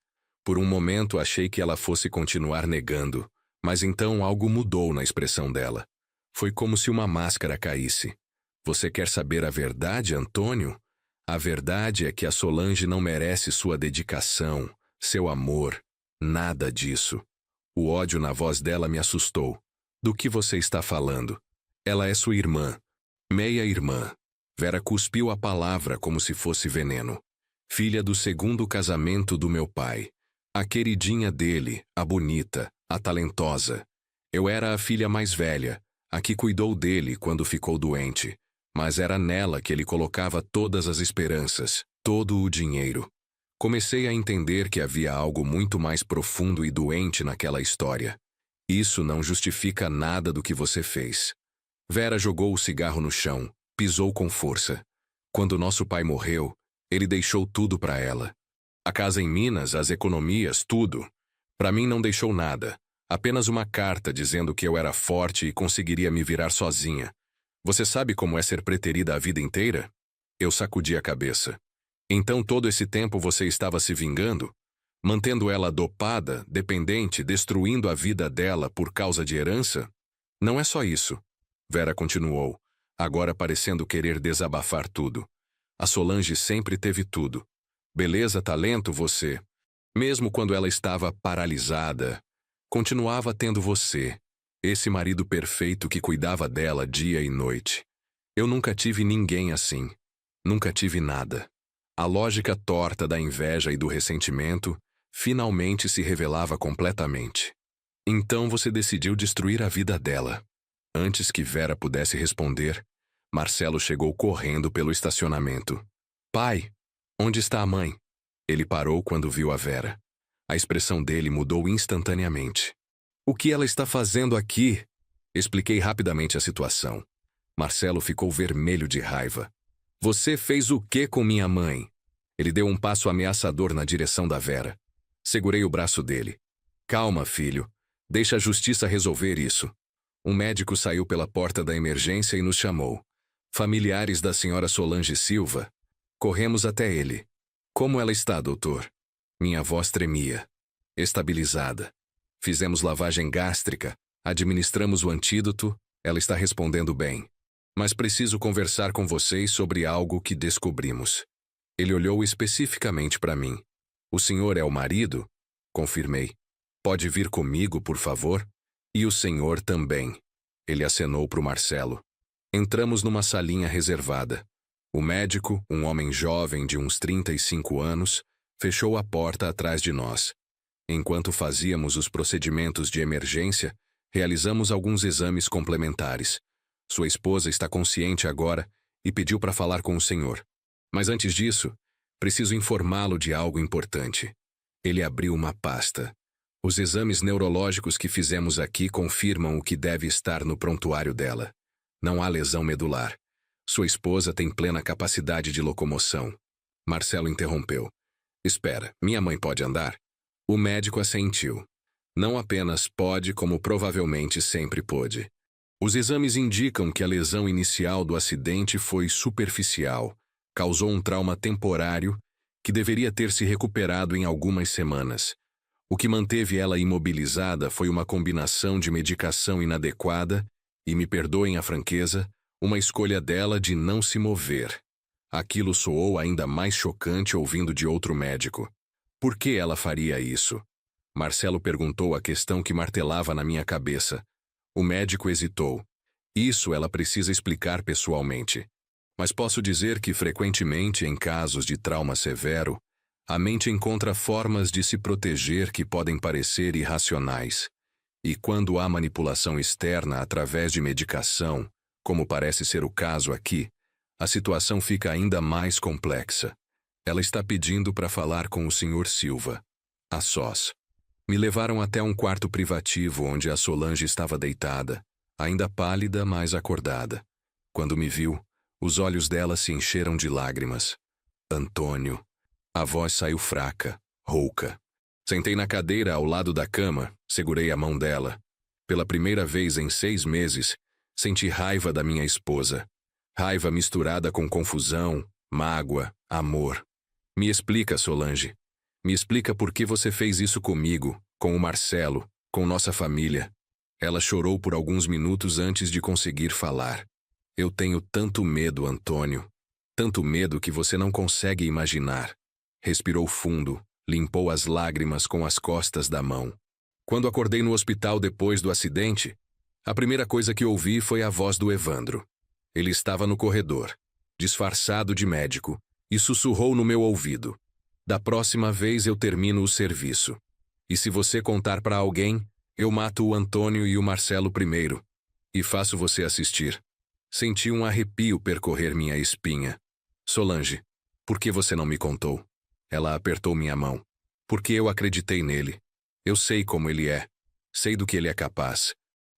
Por um momento achei que ela fosse continuar negando, mas então algo mudou na expressão dela. Foi como se uma máscara caísse. Você quer saber a verdade, Antônio? A verdade é que a Solange não merece sua dedicação, seu amor, nada disso. O ódio na voz dela me assustou. Do que você está falando? Ela é sua irmã. Meia-irmã. Vera cuspiu a palavra como se fosse veneno. Filha do segundo casamento do meu pai. A queridinha dele, a bonita, a talentosa. Eu era a filha mais velha, a que cuidou dele quando ficou doente. Mas era nela que ele colocava todas as esperanças, todo o dinheiro. Comecei a entender que havia algo muito mais profundo e doente naquela história. Isso não justifica nada do que você fez. Vera jogou o cigarro no chão, pisou com força. Quando nosso pai morreu, ele deixou tudo para ela. A casa em Minas, as economias, tudo. Para mim não deixou nada. Apenas uma carta dizendo que eu era forte e conseguiria me virar sozinha. Você sabe como é ser preterida a vida inteira? Eu sacudi a cabeça. Então todo esse tempo você estava se vingando? Mantendo ela dopada, dependente, destruindo a vida dela por causa de herança? Não é só isso. Vera continuou, agora parecendo querer desabafar tudo. A Solange sempre teve tudo. Beleza, talento, você. Mesmo quando ela estava paralisada, continuava tendo você. Esse marido perfeito que cuidava dela dia e noite. Eu nunca tive ninguém assim. Nunca tive nada. A lógica torta da inveja e do ressentimento finalmente se revelava completamente. Então você decidiu destruir a vida dela. Antes que Vera pudesse responder, Marcelo chegou correndo pelo estacionamento. Pai, onde está a mãe? Ele parou quando viu a Vera. A expressão dele mudou instantaneamente. O que ela está fazendo aqui? Expliquei rapidamente a situação. Marcelo ficou vermelho de raiva. Você fez o que com minha mãe? Ele deu um passo ameaçador na direção da Vera. Segurei o braço dele. Calma, filho. Deixa a justiça resolver isso. Um médico saiu pela porta da emergência e nos chamou. Familiares da senhora Solange Silva. Corremos até ele. Como ela está, doutor? Minha voz tremia. Estabilizada. Fizemos lavagem gástrica, administramos o antídoto, ela está respondendo bem. Mas preciso conversar com vocês sobre algo que descobrimos. Ele olhou especificamente para mim. O senhor é o marido? Confirmei. Pode vir comigo, por favor? E o senhor também. Ele acenou para o Marcelo. Entramos numa salinha reservada. O médico, um homem jovem de uns 35 anos, fechou a porta atrás de nós. Enquanto fazíamos os procedimentos de emergência, realizamos alguns exames complementares. Sua esposa está consciente agora e pediu para falar com o senhor. Mas antes disso, preciso informá-lo de algo importante. Ele abriu uma pasta. Os exames neurológicos que fizemos aqui confirmam o que deve estar no prontuário dela. Não há lesão medular. Sua esposa tem plena capacidade de locomoção. Marcelo interrompeu. Espera, minha mãe pode andar? O médico assentiu. Não apenas pode, como provavelmente sempre pôde. Os exames indicam que a lesão inicial do acidente foi superficial, causou um trauma temporário que deveria ter se recuperado em algumas semanas. O que manteve ela imobilizada foi uma combinação de medicação inadequada e, me perdoem a franqueza, uma escolha dela de não se mover. Aquilo soou ainda mais chocante ouvindo de outro médico. Por que ela faria isso? Marcelo perguntou a questão que martelava na minha cabeça. O médico hesitou. Isso ela precisa explicar pessoalmente. Mas posso dizer que, frequentemente, em casos de trauma severo, a mente encontra formas de se proteger que podem parecer irracionais. E quando há manipulação externa através de medicação, como parece ser o caso aqui, a situação fica ainda mais complexa. Ela está pedindo para falar com o Sr. Silva, a sós. Me levaram até um quarto privativo onde a Solange estava deitada, ainda pálida, mas acordada. Quando me viu, os olhos dela se encheram de lágrimas. Antônio. A voz saiu fraca, rouca. Sentei na cadeira ao lado da cama, segurei a mão dela. Pela primeira vez em 6 meses, senti raiva da minha esposa. Raiva misturada com confusão, mágoa, amor. Me explica, Solange. Me explica por que você fez isso comigo, com o Marcelo, com nossa família. Ela chorou por alguns minutos antes de conseguir falar. Eu tenho tanto medo, Antônio. Tanto medo que você não consegue imaginar. Respirou fundo, limpou as lágrimas com as costas da mão. Quando acordei no hospital depois do acidente, a primeira coisa que ouvi foi a voz do Evandro. Ele estava no corredor, disfarçado de médico, e sussurrou no meu ouvido. Da próxima vez eu termino o serviço. E se você contar para alguém, eu mato o Antônio e o Marcelo primeiro. E faço você assistir. Senti um arrepio percorrer minha espinha. Solange, por que você não me contou? Ela apertou minha mão. Porque eu acreditei nele. Eu sei como ele é. Sei do que ele é capaz.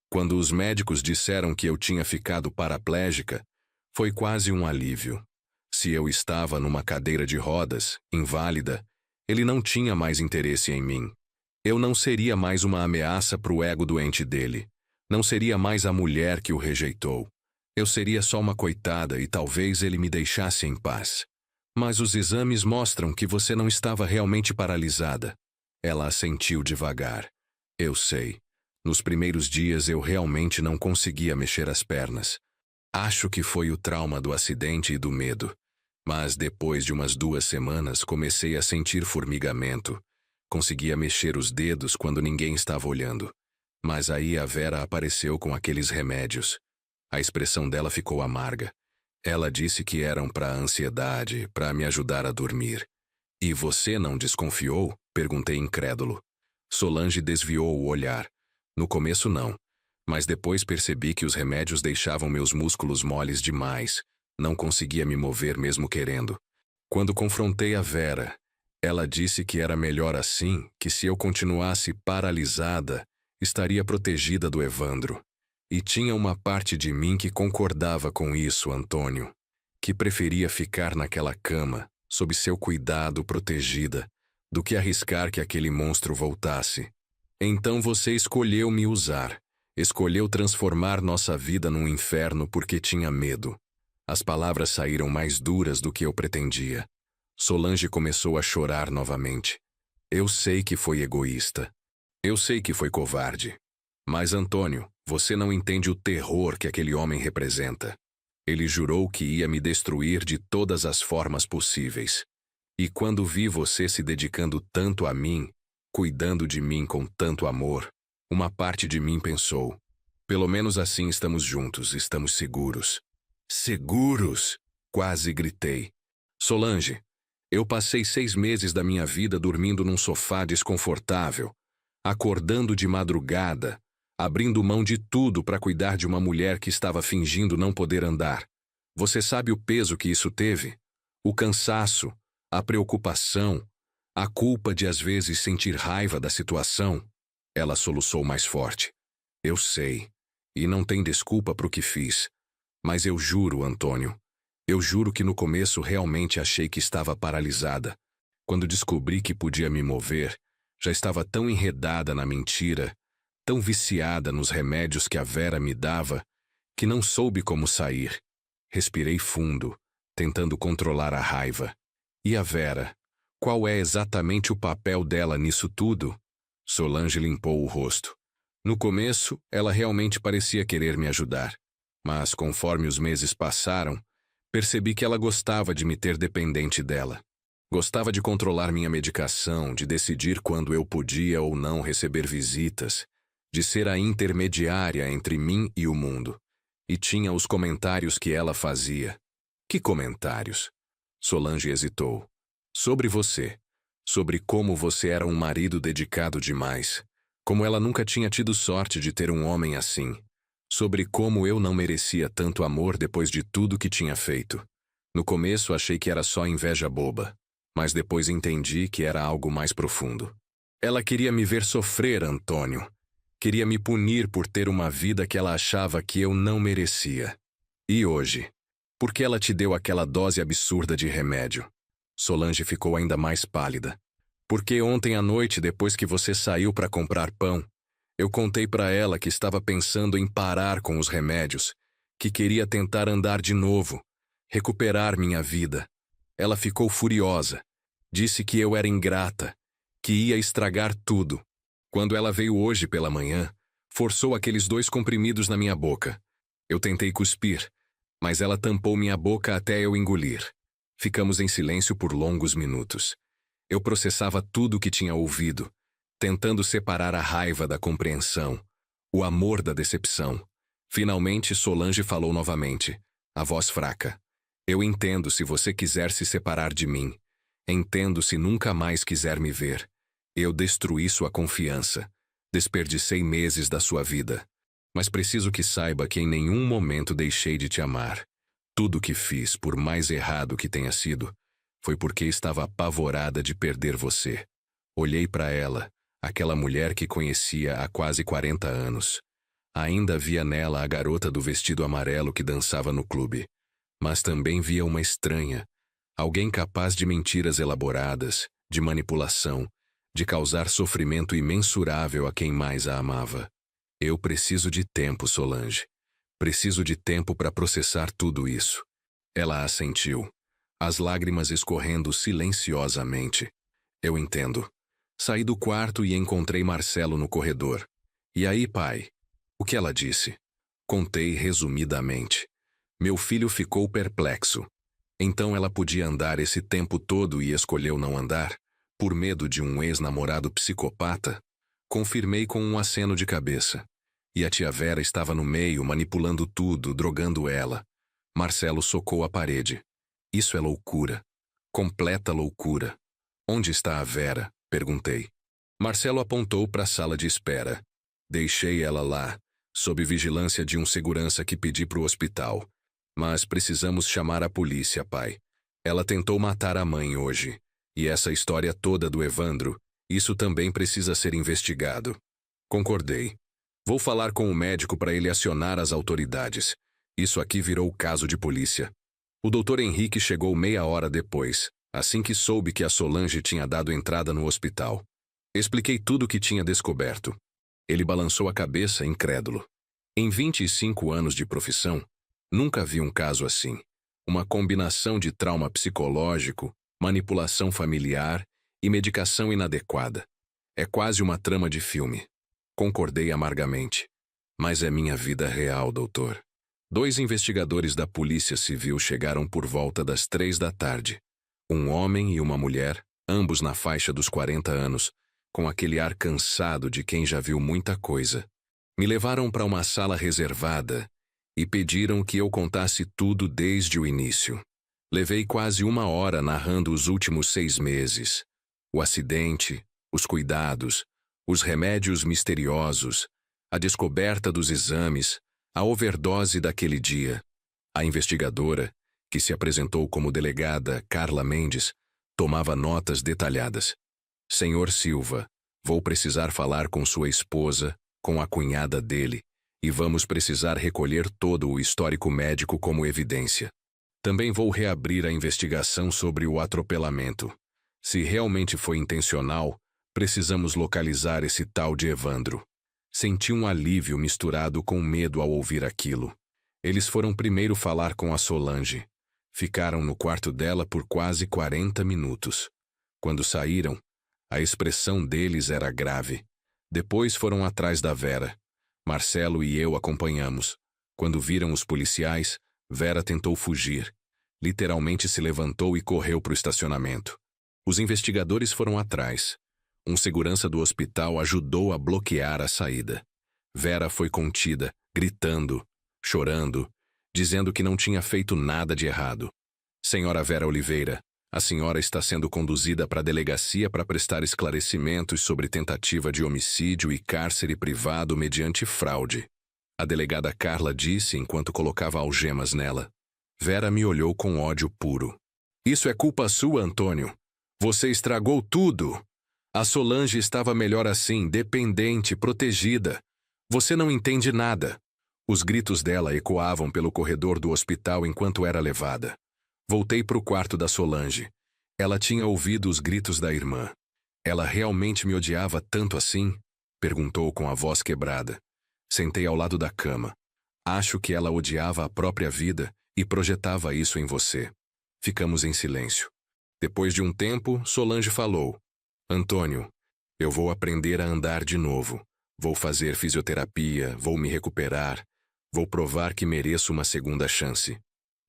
Quando os médicos disseram que eu tinha ficado paraplégica, foi quase um alívio. Se eu estava numa cadeira de rodas, inválida, ele não tinha mais interesse em mim. Eu não seria mais uma ameaça para o ego doente dele. Não seria mais a mulher que o rejeitou. Eu seria só uma coitada e talvez ele me deixasse em paz. Mas os exames mostram que você não estava realmente paralisada. Ela assentiu devagar. Eu sei. Nos primeiros dias eu realmente não conseguia mexer as pernas. Acho que foi o trauma do acidente e do medo. Mas depois de umas 2 semanas comecei a sentir formigamento. Conseguia mexer os dedos quando ninguém estava olhando. Mas aí a Vera apareceu com aqueles remédios. A expressão dela ficou amarga. Ela disse que eram para a ansiedade, para me ajudar a dormir. E você não desconfiou? Perguntei incrédulo. Solange desviou o olhar. No começo não. Mas depois percebi que os remédios deixavam meus músculos moles demais. Não conseguia me mover mesmo querendo. Quando confrontei a Vera, ela disse que era melhor assim, que se eu continuasse paralisada, estaria protegida do Evandro. E tinha uma parte de mim que concordava com isso, Antônio. Que preferia ficar naquela cama, sob seu cuidado, protegida, do que arriscar que aquele monstro voltasse. Então você escolheu me usar. Escolheu transformar nossa vida num inferno porque tinha medo. As palavras saíram mais duras do que eu pretendia. Solange começou a chorar novamente. Eu sei que foi egoísta. Eu sei que foi covarde. Mas, Antônio, você não entende o terror que aquele homem representa. Ele jurou que ia me destruir de todas as formas possíveis. E quando vi você se dedicando tanto a mim, cuidando de mim com tanto amor, uma parte de mim pensou: pelo menos assim estamos juntos, estamos seguros. Seguros! Quase gritei. Solange, eu passei 6 meses da minha vida dormindo num sofá desconfortável, acordando de madrugada, abrindo mão de tudo para cuidar de uma mulher que estava fingindo não poder andar. Você sabe o peso que isso teve? O cansaço, a preocupação, a culpa de às vezes sentir raiva da situação? Ela soluçou mais forte. Eu sei, e não tem desculpa para o que fiz. Mas eu juro, Antônio, eu juro que no começo realmente achei que estava paralisada. Quando descobri que podia me mover, já estava tão enredada na mentira, tão viciada nos remédios que a Vera me dava, que não soube como sair. Respirei fundo, tentando controlar a raiva. E a Vera? Qual é exatamente o papel dela nisso tudo? Solange limpou o rosto. No começo, ela realmente parecia querer me ajudar. Mas conforme os meses passaram, percebi que ela gostava de me ter dependente dela. Gostava de controlar minha medicação, de decidir quando eu podia ou não receber visitas, de ser a intermediária entre mim e o mundo. E tinha os comentários que ela fazia. Que comentários? Solange hesitou. Sobre você. Sobre como você era um marido dedicado demais. Como ela nunca tinha tido sorte de ter um homem assim. Sobre como eu não merecia tanto amor depois de tudo que tinha feito. No começo achei que era só inveja boba, mas depois entendi que era algo mais profundo. Ela queria me ver sofrer, Antônio. Queria me punir por ter uma vida que ela achava que eu não merecia. E hoje? Por que ela te deu aquela dose absurda de remédio? Solange ficou ainda mais pálida. Porque ontem à noite, depois que você saiu para comprar pão, eu contei para ela que estava pensando em parar com os remédios, que queria tentar andar de novo, recuperar minha vida. Ela ficou furiosa. Disse que eu era ingrata, que ia estragar tudo. Quando ela veio hoje pela manhã, forçou aqueles 2 comprimidos na minha boca. Eu tentei cuspir, mas ela tampou minha boca até eu engolir. Ficamos em silêncio por longos minutos. Eu processava tudo o que tinha ouvido, tentando separar a raiva da compreensão, o amor da decepção. Finalmente Solange falou novamente, a voz fraca. Eu entendo se você quiser se separar de mim. Entendo se nunca mais quiser me ver. Eu destruí sua confiança. Desperdicei meses da sua vida. Mas preciso que saiba que em nenhum momento deixei de te amar. Tudo o que fiz, por mais errado que tenha sido, foi porque estava apavorada de perder você. Olhei para ela, aquela mulher que conhecia há quase 40 anos. Ainda via nela a garota do vestido amarelo que dançava no clube. Mas também via uma estranha, alguém capaz de mentiras elaboradas, de manipulação, de causar sofrimento imensurável a quem mais a amava. Eu preciso de tempo, Solange. Preciso de tempo para processar tudo isso. Ela assentiu. as lágrimas escorrendo silenciosamente. Eu entendo. Saí do quarto e encontrei Marcelo no corredor. E aí, pai? O que ela disse? Contei resumidamente. Meu filho ficou perplexo. Então ela podia andar esse tempo todo e escolheu não andar? Por medo de um ex-namorado psicopata? Confirmei com um aceno de cabeça. E a tia Vera estava no meio, manipulando tudo, drogando ela. Marcelo socou a parede. Isso é loucura. Completa loucura. Onde está a Vera? Perguntei. Marcelo apontou para a sala de espera. Deixei ela lá, sob vigilância de um segurança que pedi para o hospital. Mas precisamos chamar a polícia, pai. Ela tentou matar a mãe hoje. E essa história toda do Evandro, isso também precisa ser investigado. Concordei. Vou falar com o médico para ele acionar as autoridades. Isso aqui virou caso de polícia. O doutor Henrique chegou meia hora depois, assim que soube que a Solange tinha dado entrada no hospital. Expliquei tudo o que tinha descoberto. Ele balançou a cabeça, incrédulo. Em 25 anos de profissão, nunca vi um caso assim. Uma combinação de trauma psicológico, manipulação familiar e medicação inadequada. É quase uma trama de filme. Concordei amargamente. Mas é minha vida real, doutor. 2 investigadores da Polícia Civil chegaram por volta das 3 da tarde. Um homem e uma mulher, ambos na faixa dos 40 anos, com aquele ar cansado de quem já viu muita coisa. Me levaram para uma sala reservada e pediram que eu contasse tudo desde o início. Levei quase 1 hora narrando os últimos 6 meses. O acidente, os cuidados, os remédios misteriosos, a descoberta dos exames, a overdose daquele dia. A investigadora, que se apresentou como delegada Carla Mendes, tomava notas detalhadas. Senhor Silva, vou precisar falar com sua esposa, com a cunhada dele, e vamos precisar recolher todo o histórico médico como evidência. Também vou reabrir a investigação sobre o atropelamento. Se realmente foi intencional, precisamos localizar esse tal de Evandro. Senti um alívio misturado com medo ao ouvir aquilo. Eles foram primeiro falar com a Solange. Ficaram no quarto dela por quase 40 minutos. Quando saíram, a expressão deles era grave. Depois foram atrás da Vera. Marcelo e eu acompanhamos. Quando viram os policiais, Vera tentou fugir. Literalmente se levantou e correu para o estacionamento. Os investigadores foram atrás. Um segurança do hospital ajudou a bloquear a saída. Vera foi contida, gritando, chorando, dizendo que não tinha feito nada de errado. Senhora Vera Oliveira, a senhora está sendo conduzida para a delegacia para prestar esclarecimentos sobre tentativa de homicídio e cárcere privado mediante fraude. A delegada Carla disse enquanto colocava algemas nela. Vera me olhou com ódio puro. Isso é culpa sua, Antônio. Você estragou tudo. A Solange estava melhor assim, dependente, protegida. Você não entende nada. Os gritos dela ecoavam pelo corredor do hospital enquanto era levada. Voltei para o quarto da Solange. Ela tinha ouvido os gritos da irmã. Ela realmente me odiava tanto assim? Perguntou com a voz quebrada. Sentei ao lado da cama. Acho que ela odiava a própria vida e projetava isso em você. Ficamos em silêncio. Depois de um tempo, Solange falou. Antônio, eu vou aprender a andar de novo. Vou fazer fisioterapia, vou me recuperar. Vou provar que mereço uma segunda chance.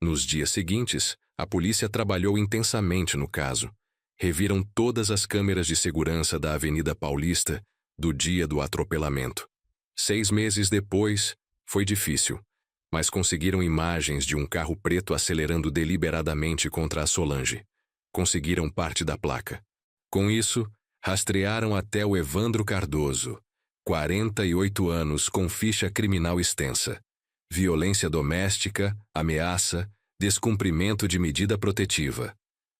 Nos dias seguintes, a polícia trabalhou intensamente no caso. Reviram todas as câmeras de segurança da Avenida Paulista do dia do atropelamento. 6 meses depois, foi difícil, mas conseguiram imagens de um carro preto acelerando deliberadamente contra a Solange. Conseguiram parte da placa. Com isso, rastrearam até o Evandro Cardoso, 48 anos com ficha criminal extensa. Violência doméstica, ameaça, descumprimento de medida protetiva.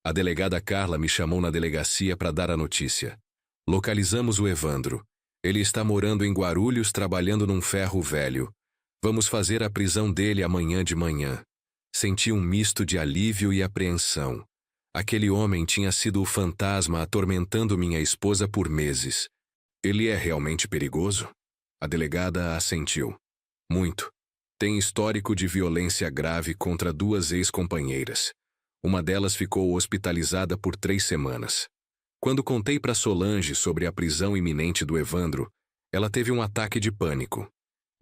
A delegada Carla me chamou na delegacia para dar a notícia. Localizamos o Evandro. Ele está morando em Guarulhos trabalhando num ferro velho. Vamos fazer a prisão dele amanhã de manhã. Senti um misto de alívio e apreensão. Aquele homem tinha sido o fantasma atormentando minha esposa por meses. Ele é realmente perigoso? A delegada assentiu. Muito. Tem histórico de violência grave contra 2 ex-companheiras. Uma delas ficou hospitalizada por 3 semanas. Quando contei para Solange sobre a prisão iminente do Evandro, ela teve um ataque de pânico.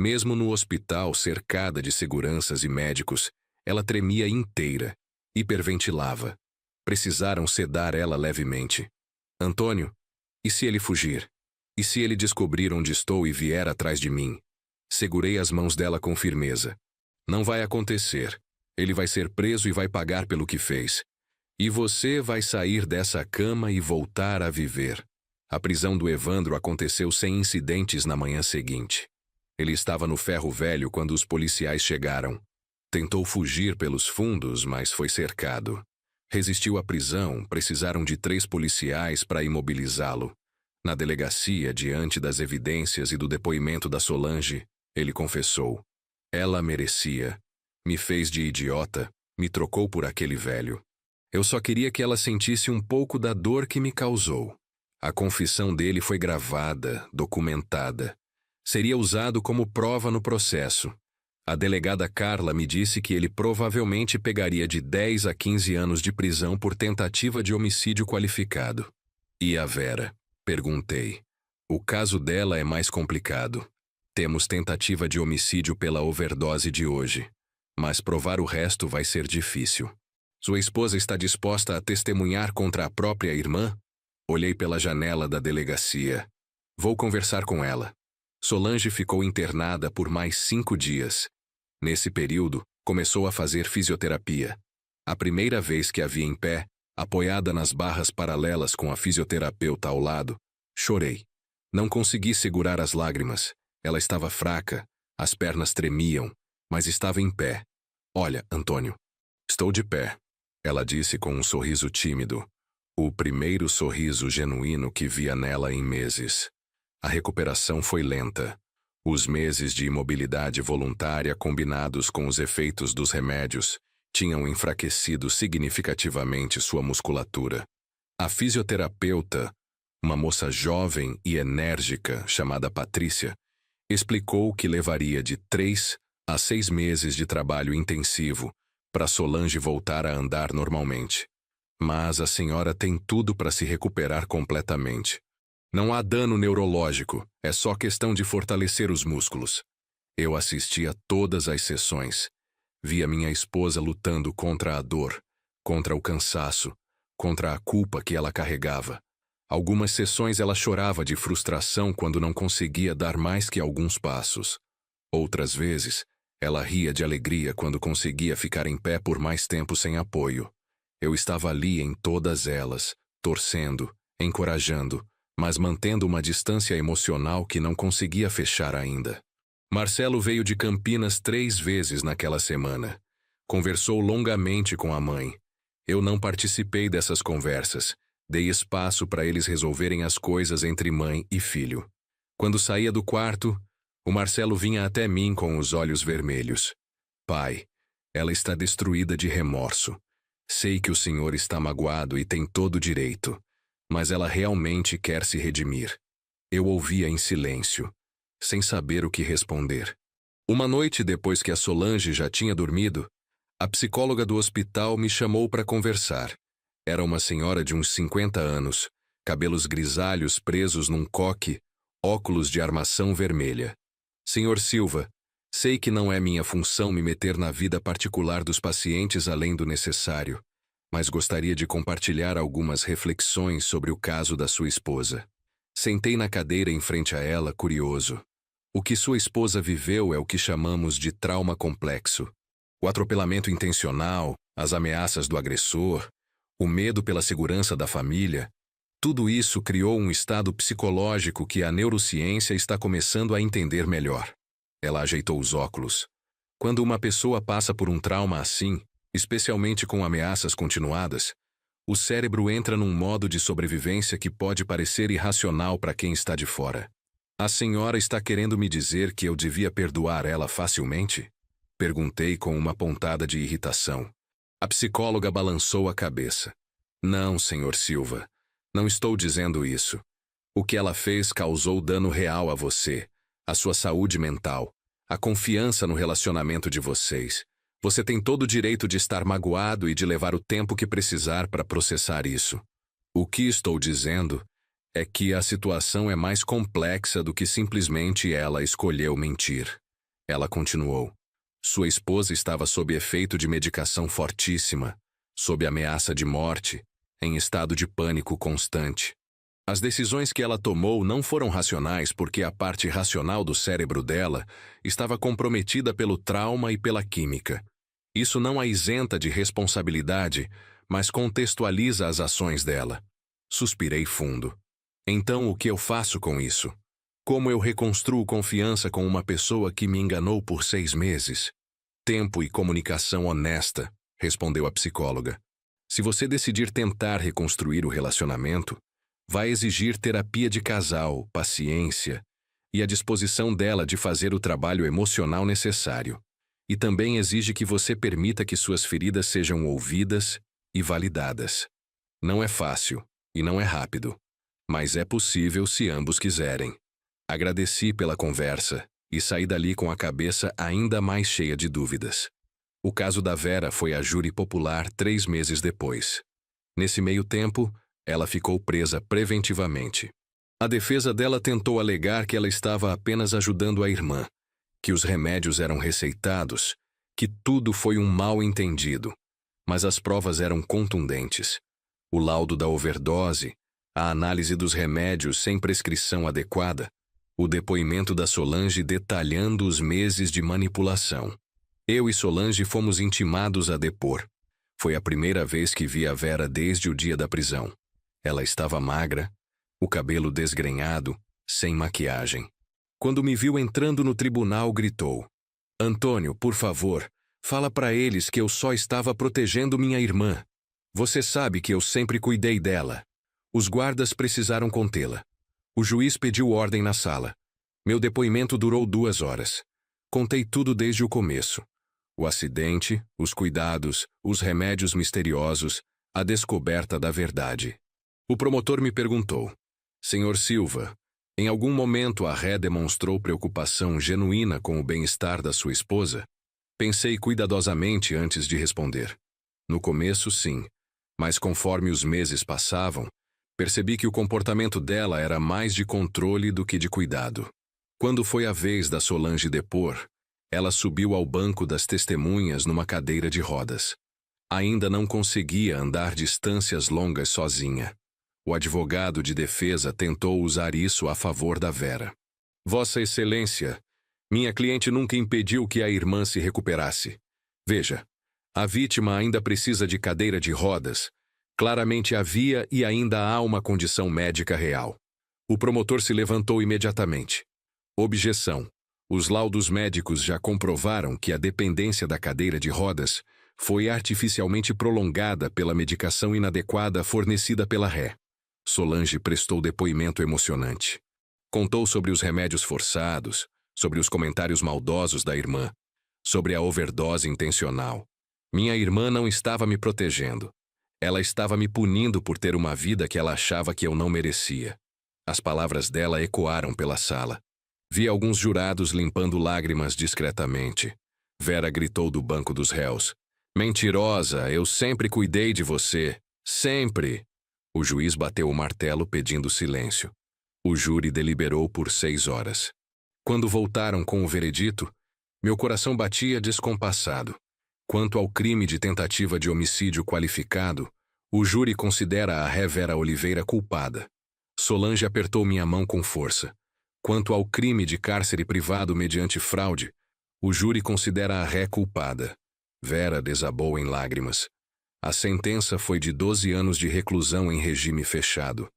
Mesmo no hospital, cercada de seguranças e médicos, ela tremia inteira, hiperventilava. Precisaram sedar ela levemente. Antônio, e se ele fugir? E se ele descobrir onde estou e vier atrás de mim? Segurei as mãos dela com firmeza. Não vai acontecer. Ele vai ser preso e vai pagar pelo que fez. E você vai sair dessa cama e voltar a viver. A prisão do Evandro aconteceu sem incidentes na manhã seguinte. Ele estava no ferro velho quando os policiais chegaram. Tentou fugir pelos fundos, mas foi cercado. Resistiu à prisão, precisaram de 3 policiais para imobilizá-lo. Na delegacia, diante das evidências e do depoimento da Solange, ele confessou. Ela merecia. Me fez de idiota, me trocou por aquele velho. Eu só queria que ela sentisse um pouco da dor que me causou. A confissão dele foi gravada, documentada. Seria usado como prova no processo. A delegada Carla me disse que ele provavelmente pegaria de 10 a 15 anos de prisão por tentativa de homicídio qualificado. E a Vera? Perguntei. O caso dela é mais complicado. Temos tentativa de homicídio pela overdose de hoje. Mas provar o resto vai ser difícil. Sua esposa está disposta a testemunhar contra a própria irmã? Olhei pela janela da delegacia. Vou conversar com ela. Solange ficou internada por mais 5 dias. Nesse período, começou a fazer fisioterapia. A primeira vez que a vi em pé, apoiada nas barras paralelas com a fisioterapeuta ao lado, chorei. Não consegui segurar as lágrimas. Ela estava fraca, as pernas tremiam, mas estava em pé. Olha, Antônio, estou de pé, ela disse com um sorriso tímido. O primeiro sorriso genuíno que via nela em meses. A recuperação foi lenta. Os meses de imobilidade voluntária combinados com os efeitos dos remédios tinham enfraquecido significativamente sua musculatura. A fisioterapeuta, uma moça jovem e enérgica chamada Patrícia, explicou que levaria de 3 a 6 meses de trabalho intensivo para Solange voltar a andar normalmente. Mas a senhora tem tudo para se recuperar completamente. Não há dano neurológico, é só questão de fortalecer os músculos. Eu assisti a todas as sessões. Vi a minha esposa lutando contra a dor, contra o cansaço, contra a culpa que ela carregava. Algumas sessões ela chorava de frustração quando não conseguia dar mais que alguns passos. Outras vezes, ela ria de alegria quando conseguia ficar em pé por mais tempo sem apoio. Eu estava ali em todas elas, torcendo, encorajando, mas mantendo uma distância emocional que não conseguia fechar ainda. Marcelo veio de Campinas 3 vezes naquela semana. Conversou longamente com a mãe. Eu não participei dessas conversas. Dei espaço para eles resolverem as coisas entre mãe e filho. Quando saía do quarto, o Marcelo vinha até mim com os olhos vermelhos. Pai, ela está destruída de remorso. Sei que o senhor está magoado e tem todo o direito, mas ela realmente quer se redimir. Eu ouvia em silêncio, sem saber o que responder. Uma noite depois que a Solange já tinha dormido, a psicóloga do hospital me chamou para conversar. Era uma senhora de uns 50 anos, cabelos grisalhos presos num coque, óculos de armação vermelha. Senhor Silva, sei que não é minha função me meter na vida particular dos pacientes além do necessário, mas gostaria de compartilhar algumas reflexões sobre o caso da sua esposa. Sentei na cadeira em frente a ela, curioso. O que sua esposa viveu é o que chamamos de trauma complexo. O atropelamento intencional, as ameaças do agressor, o medo pela segurança da família, tudo isso criou um estado psicológico que a neurociência está começando a entender melhor. Ela ajeitou os óculos. Quando uma pessoa passa por um trauma assim, especialmente com ameaças continuadas, o cérebro entra num modo de sobrevivência que pode parecer irracional para quem está de fora. A senhora está querendo me dizer que eu devia perdoar ela facilmente? Perguntei com uma pontada de irritação. A psicóloga balançou a cabeça. Não, senhor Silva. Não estou dizendo isso. O que ela fez causou dano real a você, a sua saúde mental, a confiança no relacionamento de vocês. Você tem todo o direito de estar magoado e de levar o tempo que precisar para processar isso. O que estou dizendo é que a situação é mais complexa do que simplesmente ela escolheu mentir. Ela continuou. Sua esposa estava sob efeito de medicação fortíssima, sob ameaça de morte, em estado de pânico constante. As decisões que ela tomou não foram racionais porque a parte racional do cérebro dela estava comprometida pelo trauma e pela química. Isso não a isenta de responsabilidade, mas contextualiza as ações dela. Suspirei fundo. Então, o que eu faço com isso? Como eu reconstruo confiança com uma pessoa que me enganou por 6 meses? Tempo e comunicação honesta, respondeu a psicóloga. Se você decidir tentar reconstruir o relacionamento, vai exigir terapia de casal, paciência e a disposição dela de fazer o trabalho emocional necessário. E também exige que você permita que suas feridas sejam ouvidas e validadas. Não é fácil e não é rápido, mas é possível se ambos quiserem. Agradeci pela conversa e saí dali com a cabeça ainda mais cheia de dúvidas. O caso da Vera foi a júri popular 3 meses depois. Nesse meio tempo, ela ficou presa preventivamente. A defesa dela tentou alegar que ela estava apenas ajudando a irmã, que os remédios eram receitados, que tudo foi um mal-entendido. Mas as provas eram contundentes. O laudo da overdose, a análise dos remédios sem prescrição adequada, o depoimento da Solange detalhando os meses de manipulação. Eu e Solange fomos intimados a depor. Foi a primeira vez que vi a Vera desde o dia da prisão. Ela estava magra, o cabelo desgrenhado, sem maquiagem. Quando me viu entrando no tribunal, gritou: "Antônio, por favor, fala para eles que eu só estava protegendo minha irmã. Você sabe que eu sempre cuidei dela." Os guardas precisaram contê-la. O juiz pediu ordem na sala. Meu depoimento durou 2 horas. Contei tudo desde o começo. O acidente, os cuidados, os remédios misteriosos, a descoberta da verdade. O promotor me perguntou: "Senhor Silva, em algum momento a Ré demonstrou preocupação genuína com o bem-estar da sua esposa?" Pensei cuidadosamente antes de responder. No começo, sim, mas conforme os meses passavam, percebi que o comportamento dela era mais de controle do que de cuidado. Quando foi a vez da Solange depor, ela subiu ao banco das testemunhas numa cadeira de rodas. Ainda não conseguia andar distâncias longas sozinha. O advogado de defesa tentou usar isso a favor da Vera. "Vossa Excelência, minha cliente nunca impediu que a irmã se recuperasse. Veja, a vítima ainda precisa de cadeira de rodas. Claramente havia e ainda há uma condição médica real." O promotor se levantou imediatamente. "Objeção. Os laudos médicos já comprovaram que a dependência da cadeira de rodas foi artificialmente prolongada pela medicação inadequada fornecida pela Ré." Solange prestou depoimento emocionante. Contou sobre os remédios forçados, sobre os comentários maldosos da irmã, sobre a overdose intencional. Minha irmã não estava me protegendo. Ela estava me punindo por ter uma vida que ela achava que eu não merecia. As palavras dela ecoaram pela sala. Vi alguns jurados limpando lágrimas discretamente. Vera gritou do banco dos réus: "Mentirosa, eu sempre cuidei de você. Sempre!" O juiz bateu o martelo pedindo silêncio. O júri deliberou por 6 horas. Quando voltaram com o veredito, meu coração batia descompassado. Quanto ao crime de tentativa de homicídio qualificado, o júri considera a Ré Vera Oliveira culpada. Solange apertou minha mão com força. Quanto ao crime de cárcere privado mediante fraude, o júri considera a Ré culpada. Vera desabou em lágrimas. A sentença foi de 12 anos de reclusão em regime fechado.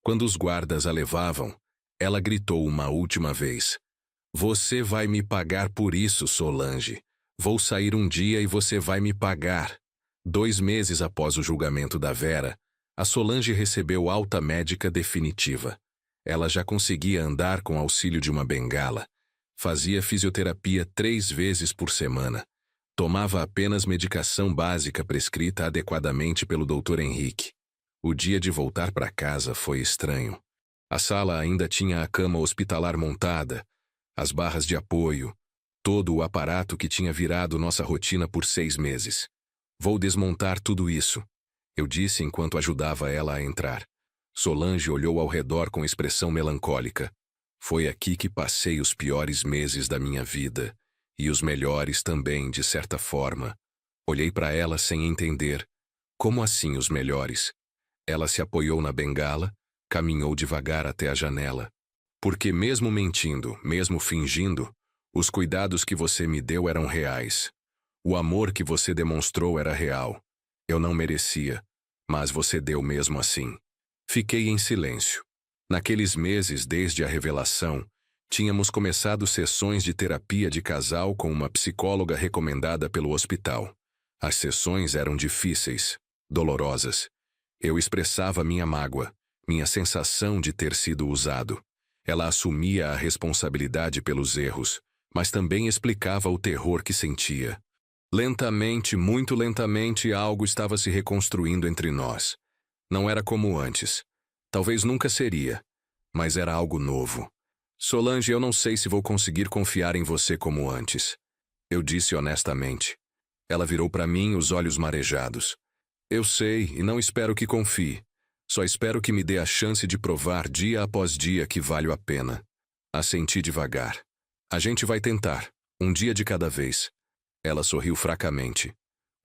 Quando os guardas a levavam, ela gritou uma última vez: "Você vai me pagar por isso, Solange. Vou sair um dia e você vai me pagar." 2 meses após o julgamento da Vera, a Solange recebeu alta médica definitiva. Ela já conseguia andar com auxílio de uma bengala. Fazia fisioterapia 3 vezes por semana. Tomava apenas medicação básica prescrita adequadamente pelo Dr. Henrique. O dia de voltar para casa foi estranho. A sala ainda tinha a cama hospitalar montada, as barras de apoio, todo o aparato que tinha virado nossa rotina por 6 meses. Vou desmontar tudo isso, eu disse enquanto ajudava ela a entrar. Solange olhou ao redor com expressão melancólica. Foi aqui que passei os piores meses da minha vida, e os melhores também, de certa forma. Olhei para ela sem entender. Como assim os melhores? Ela se apoiou na bengala, caminhou devagar até a janela. Porque mesmo mentindo, mesmo fingindo, os cuidados que você me deu eram reais. O amor que você demonstrou era real. Eu não merecia, mas você deu mesmo assim. Fiquei em silêncio. Naqueles meses, desde a revelação, tínhamos começado sessões de terapia de casal com uma psicóloga recomendada pelo hospital. As sessões eram difíceis, dolorosas. Eu expressava minha mágoa, minha sensação de ter sido usado. Ela assumia a responsabilidade pelos erros, mas também explicava o terror que sentia. Lentamente, muito lentamente, algo estava se reconstruindo entre nós. Não era como antes. Talvez nunca seria, mas era algo novo. Solange, eu não sei se vou conseguir confiar em você como antes. Eu disse honestamente. Ela virou para mim, os olhos marejados. Eu sei, e não espero que confie. Só espero que me dê a chance de provar dia após dia que valho a pena. Assenti devagar. A gente vai tentar, um dia de cada vez. Ela sorriu fracamente.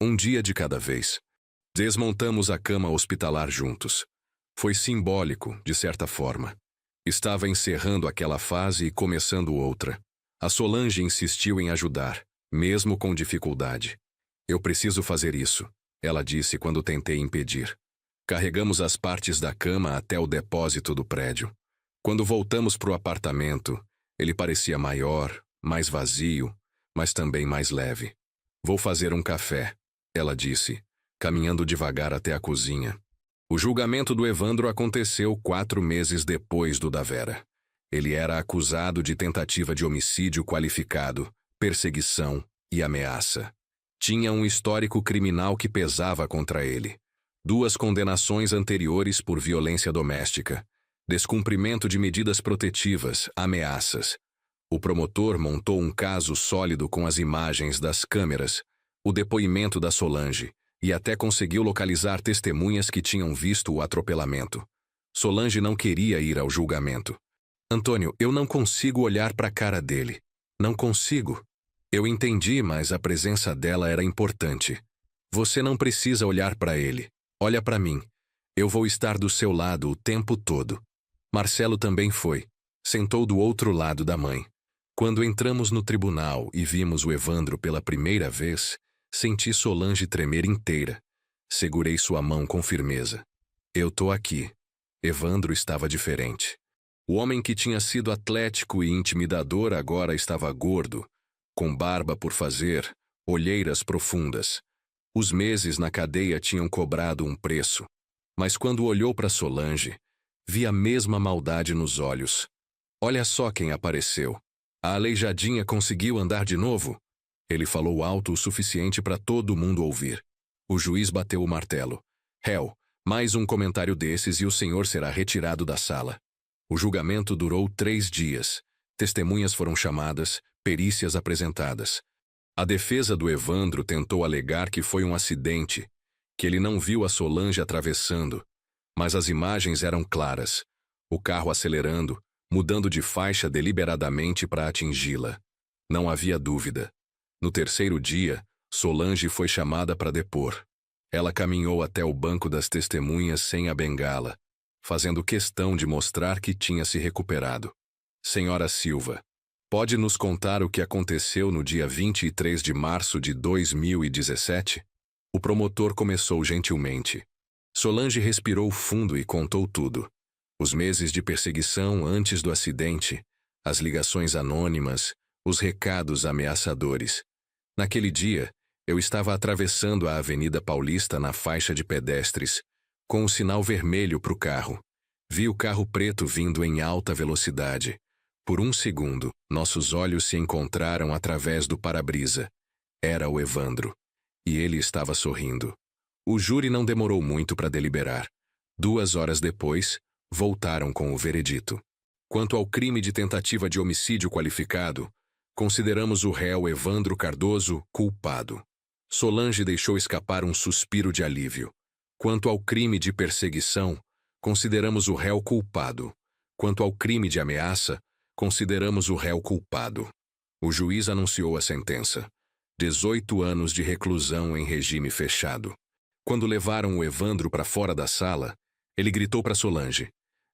Um dia de cada vez. Desmontamos a cama hospitalar juntos. Foi simbólico, de certa forma. Estava encerrando aquela fase e começando outra. A Solange insistiu em ajudar, mesmo com dificuldade. Eu preciso fazer isso, ela disse quando tentei impedir. Carregamos as partes da cama até o depósito do prédio. Quando voltamos para o apartamento, ele parecia maior, mais vazio, mas também mais leve. Vou fazer um café, ela disse, caminhando devagar até a cozinha. O julgamento do Evandro aconteceu 4 meses depois do da Vera. Ele era acusado de tentativa de homicídio qualificado, perseguição e ameaça. Tinha um histórico criminal que pesava contra ele. 2 condenações anteriores por violência doméstica, descumprimento de medidas protetivas, ameaças. O promotor montou um caso sólido com as imagens das câmeras, o depoimento da Solange, e até conseguiu localizar testemunhas que tinham visto o atropelamento. Solange não queria ir ao julgamento. Antônio, eu não consigo olhar para a cara dele. Não consigo. Eu entendi, mas a presença dela era importante. Você não precisa olhar para ele. Olha para mim. Eu vou estar do seu lado o tempo todo. Marcelo também foi. Sentou do outro lado da mãe. Quando entramos no tribunal e vimos o Evandro pela primeira vez, senti Solange tremer inteira. Segurei sua mão com firmeza. Eu tô aqui. Evandro estava diferente. O homem que tinha sido atlético e intimidador agora estava gordo, com barba por fazer, olheiras profundas. Os meses na cadeia tinham cobrado um preço. Mas quando olhou para Solange, vi a mesma maldade nos olhos. Olha só quem apareceu. A aleijadinha conseguiu andar de novo? Ele falou alto o suficiente para todo mundo ouvir. O juiz bateu o martelo. Réu, mais um comentário desses e o senhor será retirado da sala. O julgamento durou 3 dias. Testemunhas foram chamadas, perícias apresentadas. A defesa do Evandro tentou alegar que foi um acidente, que ele não viu a Solange atravessando, mas as imagens eram claras. O carro acelerando, mudando de faixa deliberadamente para atingi-la. Não havia dúvida. No 3º dia, Solange foi chamada para depor. Ela caminhou até o banco das testemunhas sem a bengala, fazendo questão de mostrar que tinha se recuperado. Senhora Silva, pode nos contar o que aconteceu no dia 23 de março de 2017? O promotor começou gentilmente. Solange respirou fundo e contou tudo. Os meses de perseguição antes do acidente, as ligações anônimas, os recados ameaçadores. Naquele dia, eu estava atravessando a Avenida Paulista na faixa de pedestres, com o sinal vermelho para o carro. Vi o carro preto vindo em alta velocidade. Por um segundo, nossos olhos se encontraram através do para-brisa. Era o Evandro. E ele estava sorrindo. O júri não demorou muito para deliberar. 2 horas depois, voltaram com o veredito. Quanto ao crime de tentativa de homicídio qualificado, Consideramos o réu Evandro Cardoso culpado. Solange deixou escapar um suspiro de alívio. Quanto ao crime de perseguição, consideramos o réu culpado. Quanto ao crime de ameaça, consideramos o réu culpado. O juiz anunciou a sentença: 18 anos de reclusão em regime fechado. Quando levaram o Evandro para fora da sala, ele gritou para Solange: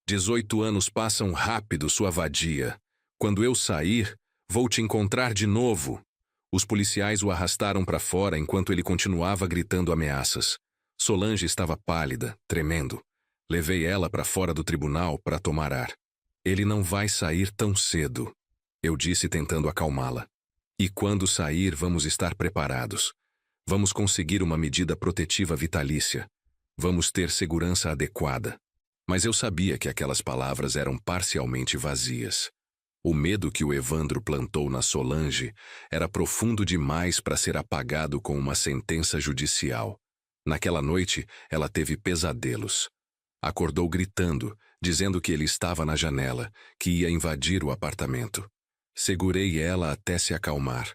18 anos passam rápido, sua vadia. Quando eu sair, vou te encontrar de novo. Os policiais o arrastaram para fora enquanto ele continuava gritando ameaças. Solange estava pálida, tremendo. Levei ela para fora do tribunal para tomar ar. Ele não vai sair tão cedo, eu disse tentando acalmá-la. E quando sair, vamos estar preparados. Vamos conseguir uma medida protetiva vitalícia. Vamos ter segurança adequada. Mas eu sabia que aquelas palavras eram parcialmente vazias. O medo que o Evandro plantou na Solange era profundo demais para ser apagado com uma sentença judicial. Naquela noite, ela teve pesadelos. Acordou gritando, dizendo que ele estava na janela, que ia invadir o apartamento. Segurei ela até se acalmar.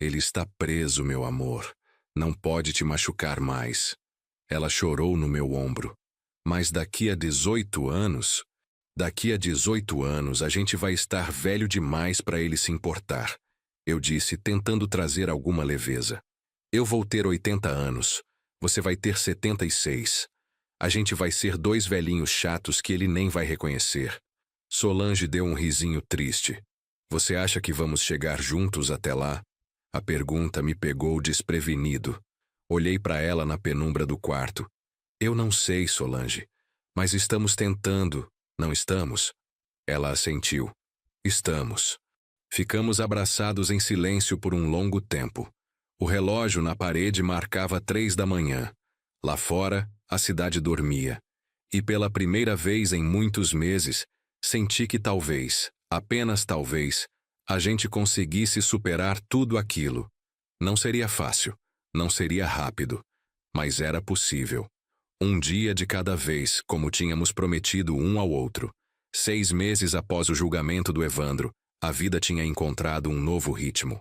Ele está preso, meu amor. Não pode te machucar mais. Ela chorou no meu ombro. Mas daqui a 18 anos... Daqui a 18 anos a gente vai estar velho demais para ele se importar, eu disse, tentando trazer alguma leveza. Eu vou ter 80 anos. Você vai ter 76. A gente vai ser dois velhinhos chatos que ele nem vai reconhecer. Solange deu um risinho triste. Você acha que vamos chegar juntos até lá? A pergunta me pegou desprevenido. Olhei para ela na penumbra do quarto. Eu não sei, Solange, mas estamos tentando, não estamos? Ela assentiu. Estamos. Ficamos abraçados em silêncio por um longo tempo. O relógio na parede marcava 3 da manhã. Lá fora, a cidade dormia. E pela primeira vez em muitos meses, senti que talvez, apenas talvez, a gente conseguisse superar tudo aquilo. Não seria fácil, não seria rápido, mas era possível. Um dia de cada vez, como tínhamos prometido um ao outro. 6 meses após o julgamento do Evandro, a vida tinha encontrado um novo ritmo.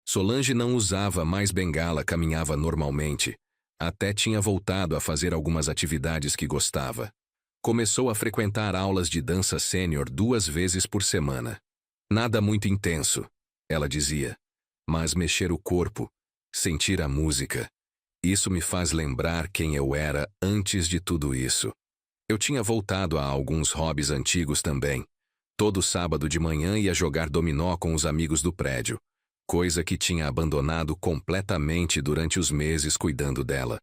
Solange não usava mais bengala, caminhava normalmente. Até tinha voltado a fazer algumas atividades que gostava. Começou a frequentar aulas de dança sênior 2 vezes por semana. Nada muito intenso, ela dizia, mas mexer o corpo, sentir a música. Isso me faz lembrar quem eu era antes de tudo isso. Eu tinha voltado a alguns hobbies antigos também. Todo sábado de manhã ia jogar dominó com os amigos do prédio, coisa que tinha abandonado completamente durante os meses cuidando dela.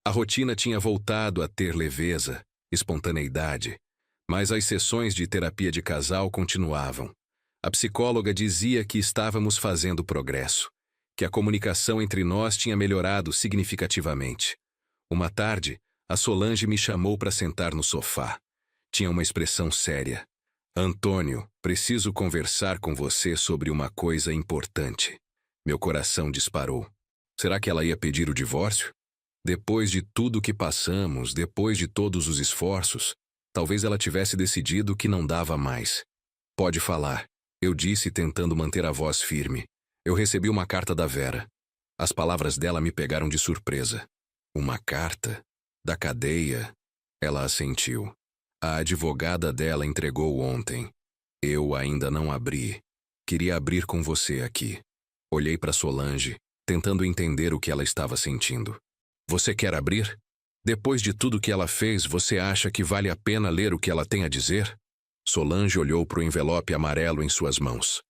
A rotina tinha voltado a ter leveza, espontaneidade, mas as sessões de terapia de casal continuavam. A psicóloga dizia que estávamos fazendo progresso, que a comunicação entre nós tinha melhorado significativamente. Uma tarde, a Solange me chamou para sentar no sofá. Tinha uma expressão séria. Antônio, preciso conversar com você sobre uma coisa importante. Meu coração disparou. Será que ela ia pedir o divórcio? Depois de tudo que passamos, depois de todos os esforços, talvez ela tivesse decidido que não dava mais. Pode falar, eu disse tentando manter a voz firme. Eu recebi uma carta da Vera. As palavras dela me pegaram de surpresa. Uma carta? Da cadeia? Ela assentiu. A advogada dela entregou ontem. Eu ainda não abri. Queria abrir com você aqui. Olhei para Solange, tentando entender o que ela estava sentindo. Você quer abrir? Depois de tudo que ela fez, você acha que vale a pena ler o que ela tem a dizer? Solange olhou para o envelope amarelo em suas mãos.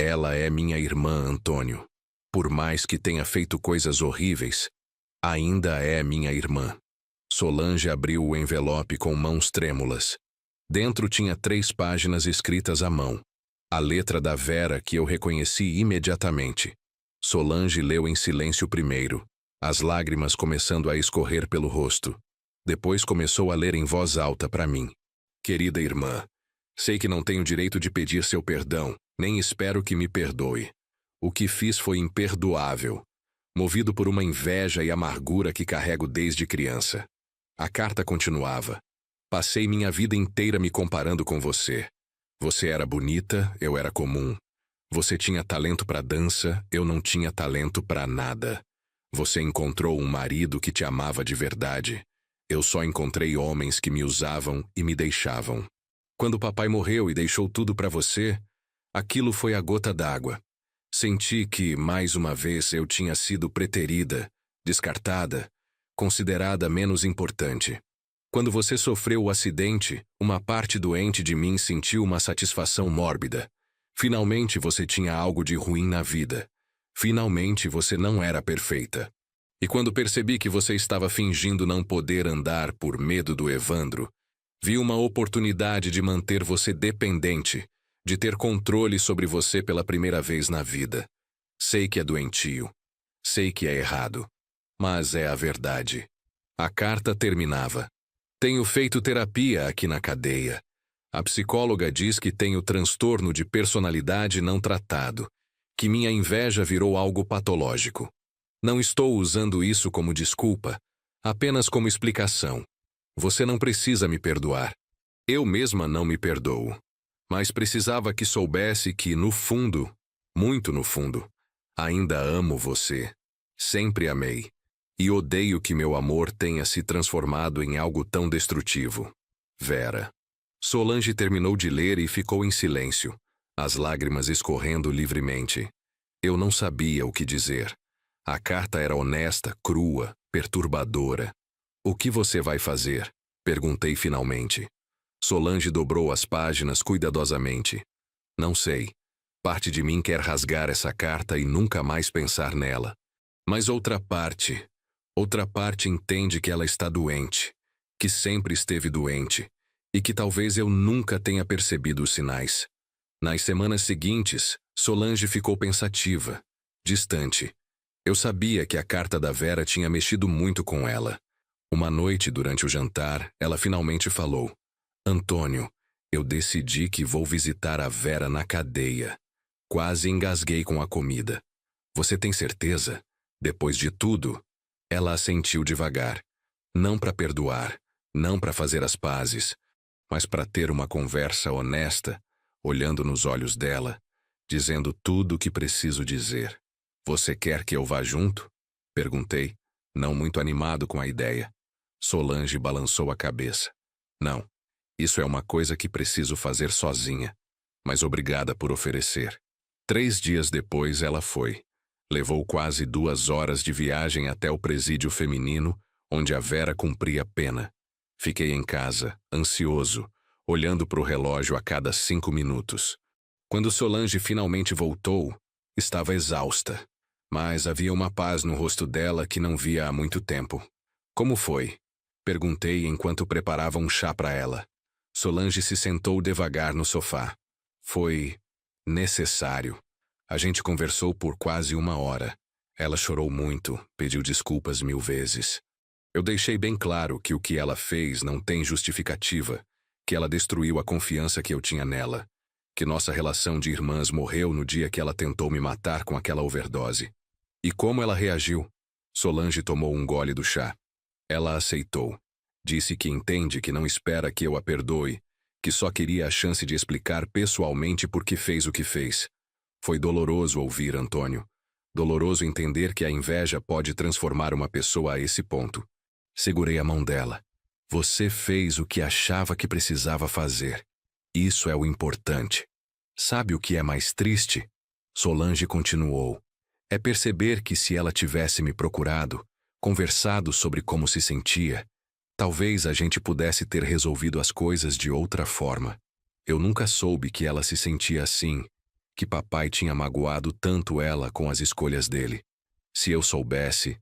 Ela é minha irmã, Antônio. Por mais que tenha feito coisas horríveis, ainda é minha irmã. Solange abriu o envelope com mãos trêmulas. Dentro tinha 3 páginas escritas à mão. A letra da Vera que eu reconheci imediatamente. Solange leu em silêncio primeiro, as lágrimas começando a escorrer pelo rosto. Depois começou a ler em voz alta para mim. Querida irmã, sei que não tenho direito de pedir seu perdão, nem espero que me perdoe. O que fiz foi imperdoável, movido por uma inveja e amargura que carrego desde criança. A carta continuava. Passei minha vida inteira me comparando com você. Você era bonita, eu era comum. Você tinha talento para dança, eu não tinha talento para nada. Você encontrou um marido que te amava de verdade. Eu só encontrei homens que me usavam e me deixavam. Quando papai morreu e deixou tudo para você, aquilo foi a gota d'água. Senti que, mais uma vez, eu tinha sido preterida, descartada, considerada menos importante. Quando você sofreu o acidente, uma parte doente de mim sentiu uma satisfação mórbida. Finalmente você tinha algo de ruim na vida. Finalmente você não era perfeita. E quando percebi que você estava fingindo não poder andar por medo do Evandro, vi uma oportunidade de manter você dependente, de ter controle sobre você pela primeira vez na vida. Sei que é doentio. Sei que é errado. Mas é a verdade. A carta terminava. Tenho feito terapia aqui na cadeia. A psicóloga diz que tenho transtorno de personalidade não tratado, que minha inveja virou algo patológico. Não estou usando isso como desculpa, apenas como explicação. Você não precisa me perdoar. Eu mesma não me perdoo. Mas precisava que soubesse que, no fundo, muito no fundo, ainda amo você. Sempre amei. E odeio que meu amor tenha se transformado em algo tão destrutivo. Vera. Solange terminou de ler e ficou em silêncio, as lágrimas escorrendo livremente. Eu não sabia o que dizer. A carta era honesta, crua, perturbadora. O que você vai fazer? Perguntei finalmente. Solange dobrou as páginas cuidadosamente. Não sei. Parte de mim quer rasgar essa carta e nunca mais pensar nela. Mas outra parte entende que ela está doente, que sempre esteve doente, e que talvez eu nunca tenha percebido os sinais. Nas semanas seguintes, Solange ficou pensativa, distante. Eu sabia que a carta da Vera tinha mexido muito com ela. Uma noite, durante o jantar, ela finalmente falou: Antônio, eu decidi que vou visitar a Vera na cadeia. Quase engasguei com a comida. Você tem certeza? Depois de tudo? Ela assentiu devagar. Não para perdoar, não para fazer as pazes, mas para ter uma conversa honesta, olhando nos olhos dela, dizendo tudo o que preciso dizer. Você quer que eu vá junto? Perguntei, não muito animado com a ideia. Solange balançou a cabeça. Não, isso é uma coisa que preciso fazer sozinha, mas obrigada por oferecer. 3 dias depois ela foi. Levou quase 2 horas de viagem até o presídio feminino, onde a Vera cumpria pena. Fiquei em casa, ansioso, olhando para o relógio a cada 5 minutos. Quando Solange finalmente voltou, estava exausta, mas havia uma paz no rosto dela que não via há muito tempo. Como foi? Perguntei enquanto preparava um chá para ela. Solange se sentou devagar no sofá. Foi necessário. A gente conversou por quase 1 hora. Ela chorou muito, pediu desculpas 1000 vezes. Eu deixei bem claro que o que ela fez não tem justificativa, que ela destruiu a confiança que eu tinha nela, que nossa relação de irmãs morreu no dia que ela tentou me matar com aquela overdose. E como ela reagiu? Solange tomou um gole do chá. Ela aceitou. Disse que entende que não espera que eu a perdoe, que só queria a chance de explicar pessoalmente por que fez o que fez. Foi doloroso ouvir, Antônio. Doloroso entender que a inveja pode transformar uma pessoa a esse ponto. Segurei a mão dela. Você fez o que achava que precisava fazer. Isso é o importante. Sabe o que é mais triste? Solange continuou. É perceber que se ela tivesse me procurado, conversado sobre como se sentia, talvez a gente pudesse ter resolvido as coisas de outra forma. Eu nunca soube que ela se sentia assim, que papai tinha magoado tanto ela com as escolhas dele. Se eu soubesse,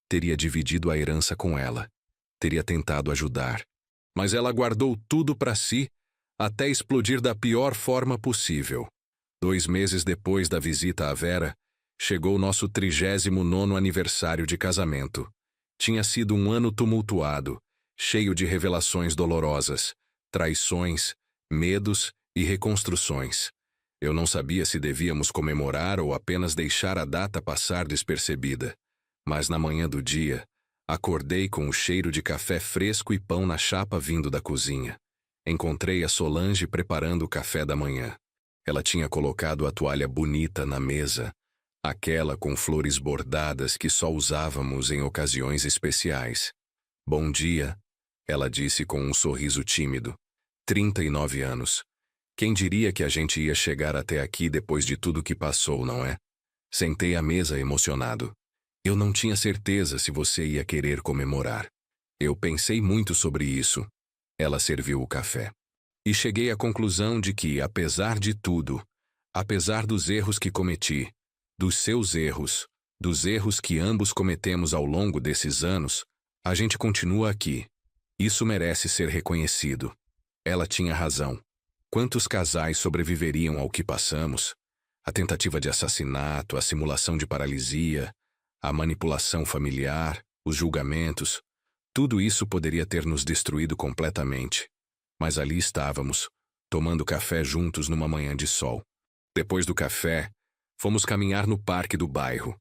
teria dividido a herança com ela. Teria tentado ajudar. Mas ela guardou tudo para si, até explodir da pior forma possível. 2 meses depois da visita à Vera, chegou nosso 39º aniversário de casamento. Tinha sido um ano tumultuado, cheio de revelações dolorosas, traições, medos e reconstruções. Eu não sabia se devíamos comemorar ou apenas deixar a data passar despercebida. Mas na manhã do dia, acordei com o cheiro de café fresco e pão na chapa vindo da cozinha. Encontrei a Solange preparando o café da manhã. Ela tinha colocado a toalha bonita na mesa, aquela com flores bordadas que só usávamos em ocasiões especiais. Bom dia, ela disse com um sorriso tímido. 39 anos. Quem diria que a gente ia chegar até aqui depois de tudo que passou, não é? Sentei à mesa emocionado. Eu não tinha certeza se você ia querer comemorar. Eu pensei muito sobre isso. Ela serviu o café. E cheguei à conclusão de que, apesar de tudo, apesar dos erros que cometi, dos seus erros, dos erros que ambos cometemos ao longo desses anos, a gente continua aqui. Isso merece ser reconhecido. Ela tinha razão. Quantos casais sobreviveriam ao que passamos? A tentativa de assassinato, a simulação de paralisia, a manipulação familiar, os julgamentos. Tudo isso poderia ter nos destruído completamente. Mas ali estávamos, tomando café juntos numa manhã de sol. Depois do café, fomos caminhar no parque do bairro.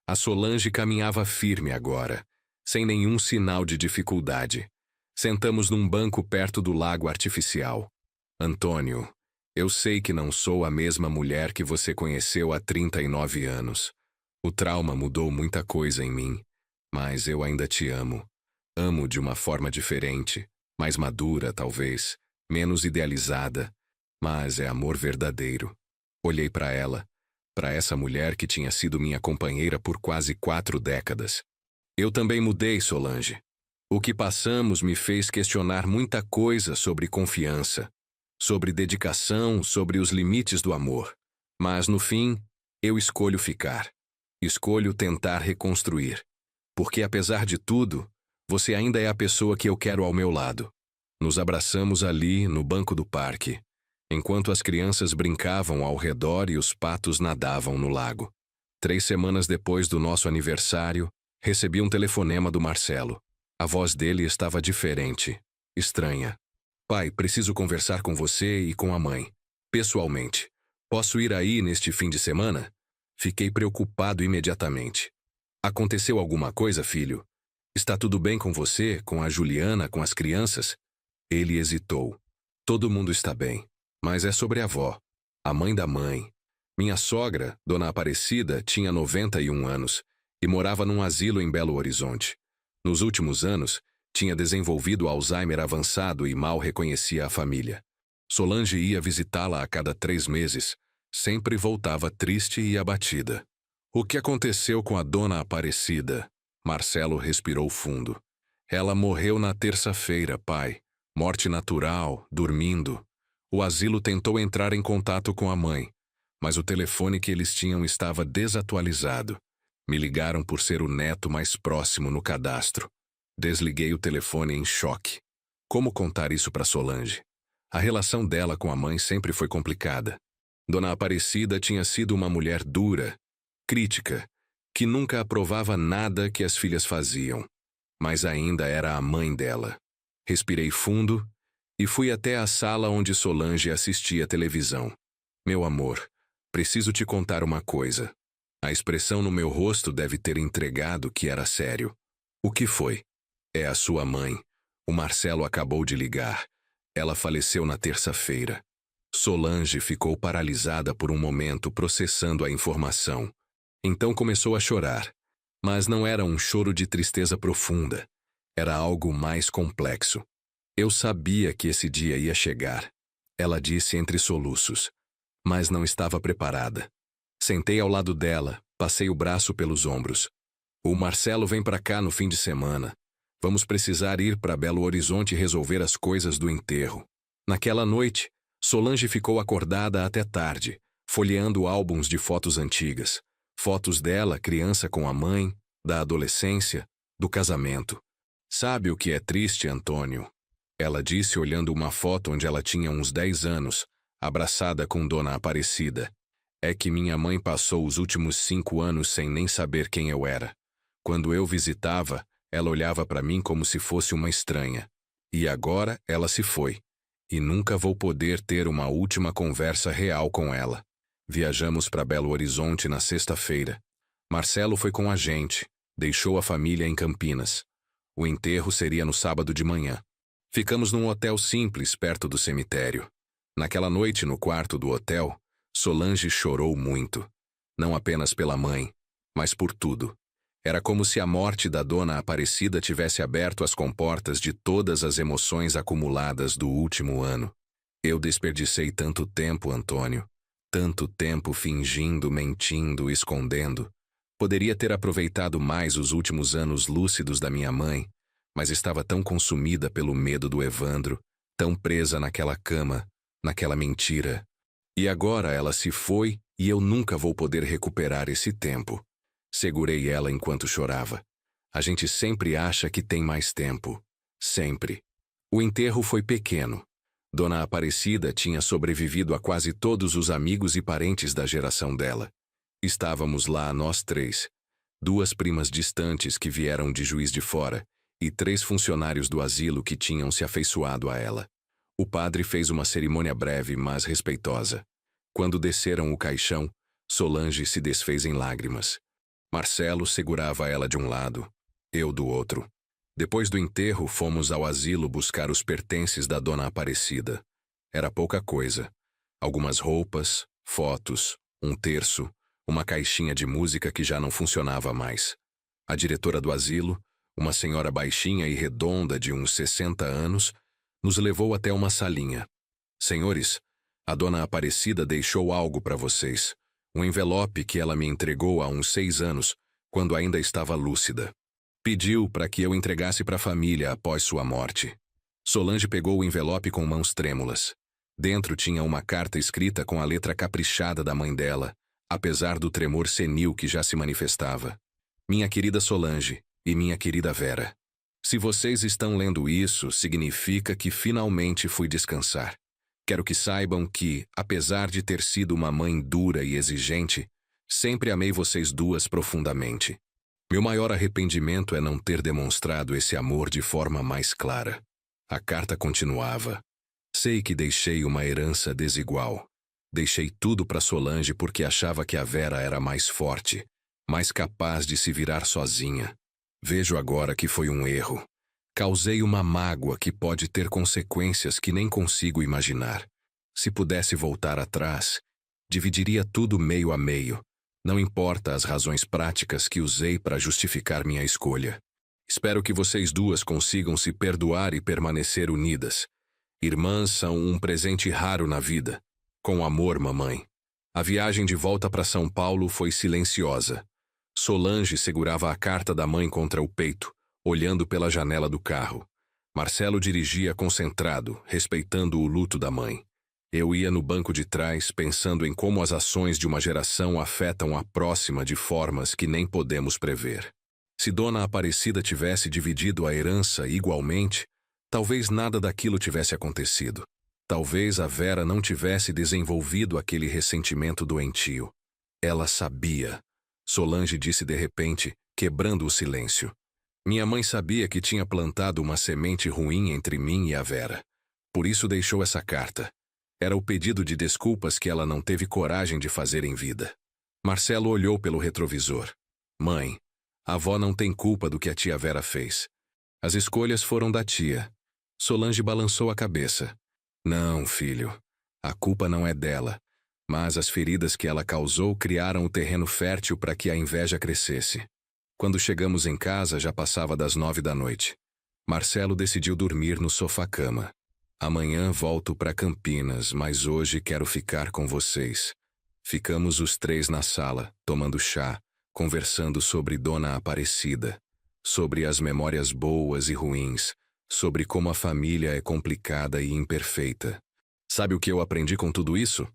A Solange caminhava firme agora, sem nenhum sinal de dificuldade. Sentamos num banco perto do lago artificial. Antônio, eu sei que não sou a mesma mulher que você conheceu há 39 anos. O trauma mudou muita coisa em mim, mas eu ainda te amo. Amo de uma forma diferente, mais madura, talvez, menos idealizada, mas é amor verdadeiro. Olhei para ela, para essa mulher que tinha sido minha companheira por quase 4 décadas. Eu também mudei, Solange. O que passamos me fez questionar muita coisa sobre confiança, sobre dedicação, sobre os limites do amor. Mas, no fim, eu escolho ficar. Escolho tentar reconstruir. Porque, apesar de tudo, você ainda é a pessoa que eu quero ao meu lado. Nos abraçamos ali, no banco do parque, enquanto as crianças brincavam ao redor e os patos nadavam no lago. 3 semanas depois do nosso aniversário, recebi um telefonema do Marcelo. A voz dele estava diferente, estranha. Pai, preciso conversar com você e com a mãe. Pessoalmente. Posso ir aí neste fim de semana? Fiquei preocupado imediatamente. Aconteceu alguma coisa, filho? Está tudo bem com você, com a Juliana, com as crianças? Ele hesitou. Todo mundo está bem, mas é sobre a avó, a mãe da mãe. Minha sogra, Dona Aparecida, tinha 91 anos e morava num asilo em Belo Horizonte. Nos últimos anos, tinha desenvolvido Alzheimer avançado e mal reconhecia a família. Solange ia visitá-la a cada 3 meses. Sempre voltava triste e abatida. O que aconteceu com a Dona Aparecida? Marcelo respirou fundo. Ela morreu na terça-feira, pai. Morte natural, dormindo. O asilo tentou entrar em contato com a mãe, mas o telefone que eles tinham estava desatualizado. Me ligaram por ser o neto mais próximo no cadastro. Desliguei o telefone em choque. Como contar isso para Solange? A relação dela com a mãe sempre foi complicada. Dona Aparecida tinha sido uma mulher dura, crítica, que nunca aprovava nada que as filhas faziam, mas ainda era a mãe dela. Respirei fundo e fui até a sala onde Solange assistia televisão. Meu amor, preciso te contar uma coisa. A expressão no meu rosto deve ter entregado que era sério. O que foi? É a sua mãe. O Marcelo acabou de ligar. Ela faleceu na terça-feira. Solange ficou paralisada por um momento processando a informação. Então começou a chorar. Mas não era um choro de tristeza profunda. Era algo mais complexo. Eu sabia que esse dia ia chegar. Ela disse entre soluços. Mas não estava preparada. Sentei ao lado dela, passei o braço pelos ombros. O Marcelo vem para cá no fim de semana. Vamos precisar ir para Belo Horizonte resolver as coisas do enterro. Naquela noite, Solange ficou acordada até tarde, folheando álbuns de fotos antigas. Fotos dela, criança com a mãe, da adolescência, do casamento. Sabe o que é triste, Antônio? Ela disse olhando uma foto onde ela tinha uns 10 anos, abraçada com Dona Aparecida. É que minha mãe passou os últimos 5 anos sem nem saber quem eu era. Quando eu visitava, ela olhava para mim como se fosse uma estranha. E agora ela se foi. E nunca vou poder ter uma última conversa real com ela. Viajamos para Belo Horizonte na sexta-feira. Marcelo foi com a gente, deixou a família em Campinas. O enterro seria no sábado de manhã. Ficamos num hotel simples perto do cemitério. Naquela noite, no quarto do hotel, Solange chorou muito. Não apenas pela mãe, mas por tudo. Era como se a morte da dona Aparecida tivesse aberto as comportas de todas as emoções acumuladas do último ano. Eu desperdicei tanto tempo, Antônio. Tanto tempo fingindo, mentindo, escondendo. Poderia ter aproveitado mais os últimos anos lúcidos da minha mãe, mas estava tão consumida pelo medo do Evandro, tão presa naquela cama, naquela mentira. E agora ela se foi e eu nunca vou poder recuperar esse tempo. Segurei ela enquanto chorava. A gente sempre acha que tem mais tempo. Sempre. O enterro foi pequeno. Dona Aparecida tinha sobrevivido a quase todos os amigos e parentes da geração dela. Estávamos lá nós três. 2 primas distantes que vieram de Juiz de Fora e 3 funcionários do asilo que tinham se afeiçoado a ela. O padre fez uma cerimônia breve, mas respeitosa. Quando desceram o caixão, Solange se desfez em lágrimas. Marcelo segurava ela de um lado, eu do outro. Depois do enterro, fomos ao asilo buscar os pertences da dona Aparecida. Era pouca coisa. Algumas roupas, fotos, um terço, uma caixinha de música que já não funcionava mais. A diretora do asilo, uma senhora baixinha e redonda de uns 60 anos, nos levou até uma salinha. Senhores, a dona Aparecida deixou algo para vocês. Um envelope que ela me entregou há uns 6 anos, quando ainda estava lúcida. Pediu para que eu entregasse para a família após sua morte. Solange pegou o envelope com mãos trêmulas. Dentro tinha uma carta escrita com a letra caprichada da mãe dela, apesar do tremor senil que já se manifestava. Minha querida Solange e minha querida Vera. Se vocês estão lendo isso, significa que finalmente fui descansar. Quero que saibam que, apesar de ter sido uma mãe dura e exigente, sempre amei vocês duas profundamente. Meu maior arrependimento é não ter demonstrado esse amor de forma mais clara. A carta continuava. Sei que deixei uma herança desigual. Deixei tudo para Solange porque achava que a Vera era mais forte, mais capaz de se virar sozinha. Vejo agora que foi um erro. Causei uma mágoa que pode ter consequências que nem consigo imaginar. Se pudesse voltar atrás, dividiria tudo meio a meio. Não importa as razões práticas que usei para justificar minha escolha. Espero que vocês duas consigam se perdoar e permanecer unidas. Irmãs são um presente raro na vida. Com amor, mamãe. A viagem de volta para São Paulo foi silenciosa. Solange segurava a carta da mãe contra o peito, olhando pela janela do carro. Marcelo dirigia concentrado, respeitando o luto da mãe. Eu ia no banco de trás, pensando em como as ações de uma geração afetam a próxima de formas que nem podemos prever. Se Dona Aparecida tivesse dividido a herança igualmente, talvez nada daquilo tivesse acontecido. Talvez a Vera não tivesse desenvolvido aquele ressentimento doentio. Ela sabia. Solange disse de repente, quebrando o silêncio. Minha mãe sabia que tinha plantado uma semente ruim entre mim e a Vera. Por isso deixou essa carta. Era o pedido de desculpas que ela não teve coragem de fazer em vida. Marcelo olhou pelo retrovisor. Mãe, a avó não tem culpa do que a tia Vera fez. As escolhas foram da tia. Solange balançou a cabeça. Não, filho. A culpa não é dela. Mas as feridas que ela causou criaram o terreno fértil para que a inveja crescesse. Quando chegamos em casa, já passava das 9 da noite. Marcelo decidiu dormir no sofá-cama. Amanhã volto para Campinas, mas hoje quero ficar com vocês. Ficamos os 3 na sala, tomando chá, conversando sobre Dona Aparecida, sobre as memórias boas e ruins, sobre como a família é complicada e imperfeita. Sabe o que eu aprendi com tudo isso?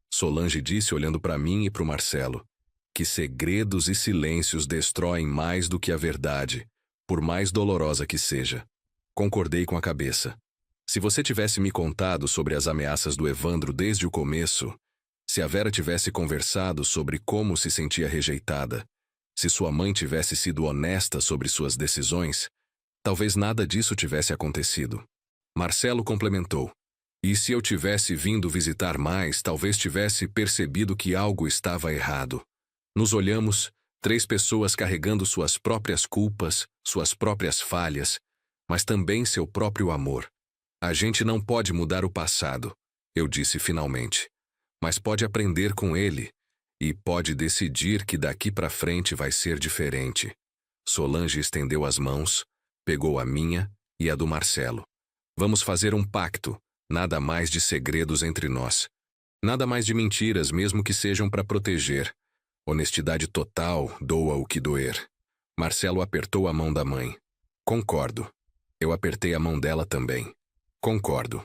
Solange disse olhando para mim e para o Marcelo. Que segredos e silêncios destroem mais do que a verdade, por mais dolorosa que seja. Concordei com a cabeça. Se você tivesse me contado sobre as ameaças do Evandro desde o começo, se a Vera tivesse conversado sobre como se sentia rejeitada, se sua mãe tivesse sido honesta sobre suas decisões, talvez nada disso tivesse acontecido. Marcelo complementou. E se eu tivesse vindo visitar mais, talvez tivesse percebido que algo estava errado. Nos olhamos, 3 pessoas carregando suas próprias culpas, suas próprias falhas, mas também seu próprio amor. A gente não pode mudar o passado, eu disse finalmente. mas pode aprender com ele e pode decidir que daqui para frente vai ser diferente. Solange estendeu as mãos, pegou a minha e a do Marcelo. Vamos fazer um pacto, nada mais de segredos entre nós. Nada mais de mentiras, mesmo que sejam para proteger. Honestidade total, doa o que doer. Marcelo apertou a mão da mãe. Concordo. Eu apertei a mão dela também. Concordo.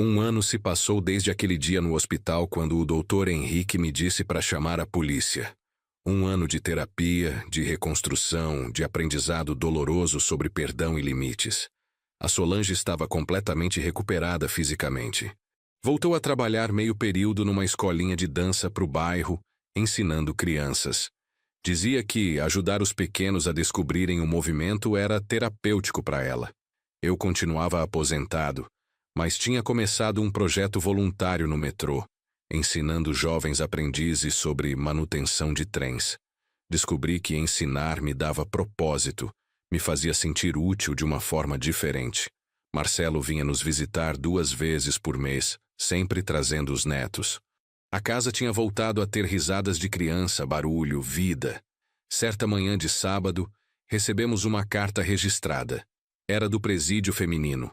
1 ano se passou desde aquele dia no hospital quando o Dr. Henrique me disse para chamar a polícia. 1 ano de terapia, de reconstrução, de aprendizado doloroso sobre perdão e limites. A Solange estava completamente recuperada fisicamente. Voltou a trabalhar meio período numa escolinha de dança para o bairro, ensinando crianças. Dizia que ajudar os pequenos a descobrirem o movimento era terapêutico para ela. Eu continuava aposentado, mas tinha começado um projeto voluntário no metrô, ensinando jovens aprendizes sobre manutenção de trens. Descobri que ensinar me dava propósito, me fazia sentir útil de uma forma diferente. Marcelo vinha nos visitar 2 vezes por mês, sempre trazendo os netos. A casa tinha voltado a ter risadas de criança, barulho, vida. Certa manhã de sábado, recebemos uma carta registrada. Era do presídio feminino.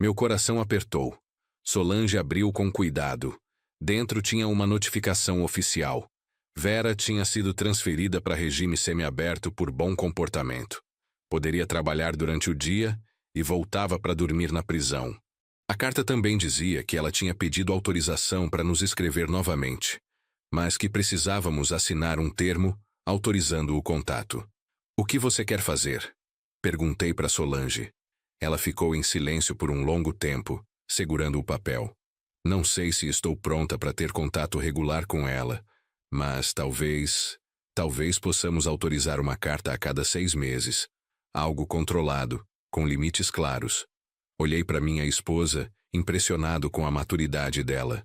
Meu coração apertou. Solange abriu com cuidado. Dentro tinha uma notificação oficial. Vera tinha sido transferida para regime semiaberto por bom comportamento. Poderia trabalhar durante o dia e voltava para dormir na prisão. A carta também dizia que ela tinha pedido autorização para nos escrever novamente, mas que precisávamos assinar um termo autorizando o contato. O que você quer fazer? Perguntei para Solange. Ela ficou em silêncio por um longo tempo, segurando o papel. Não sei se estou pronta para ter contato regular com ela, mas talvez possamos autorizar uma carta a cada 6 meses. Algo controlado, com limites claros. Olhei para minha esposa, impressionado com a maturidade dela.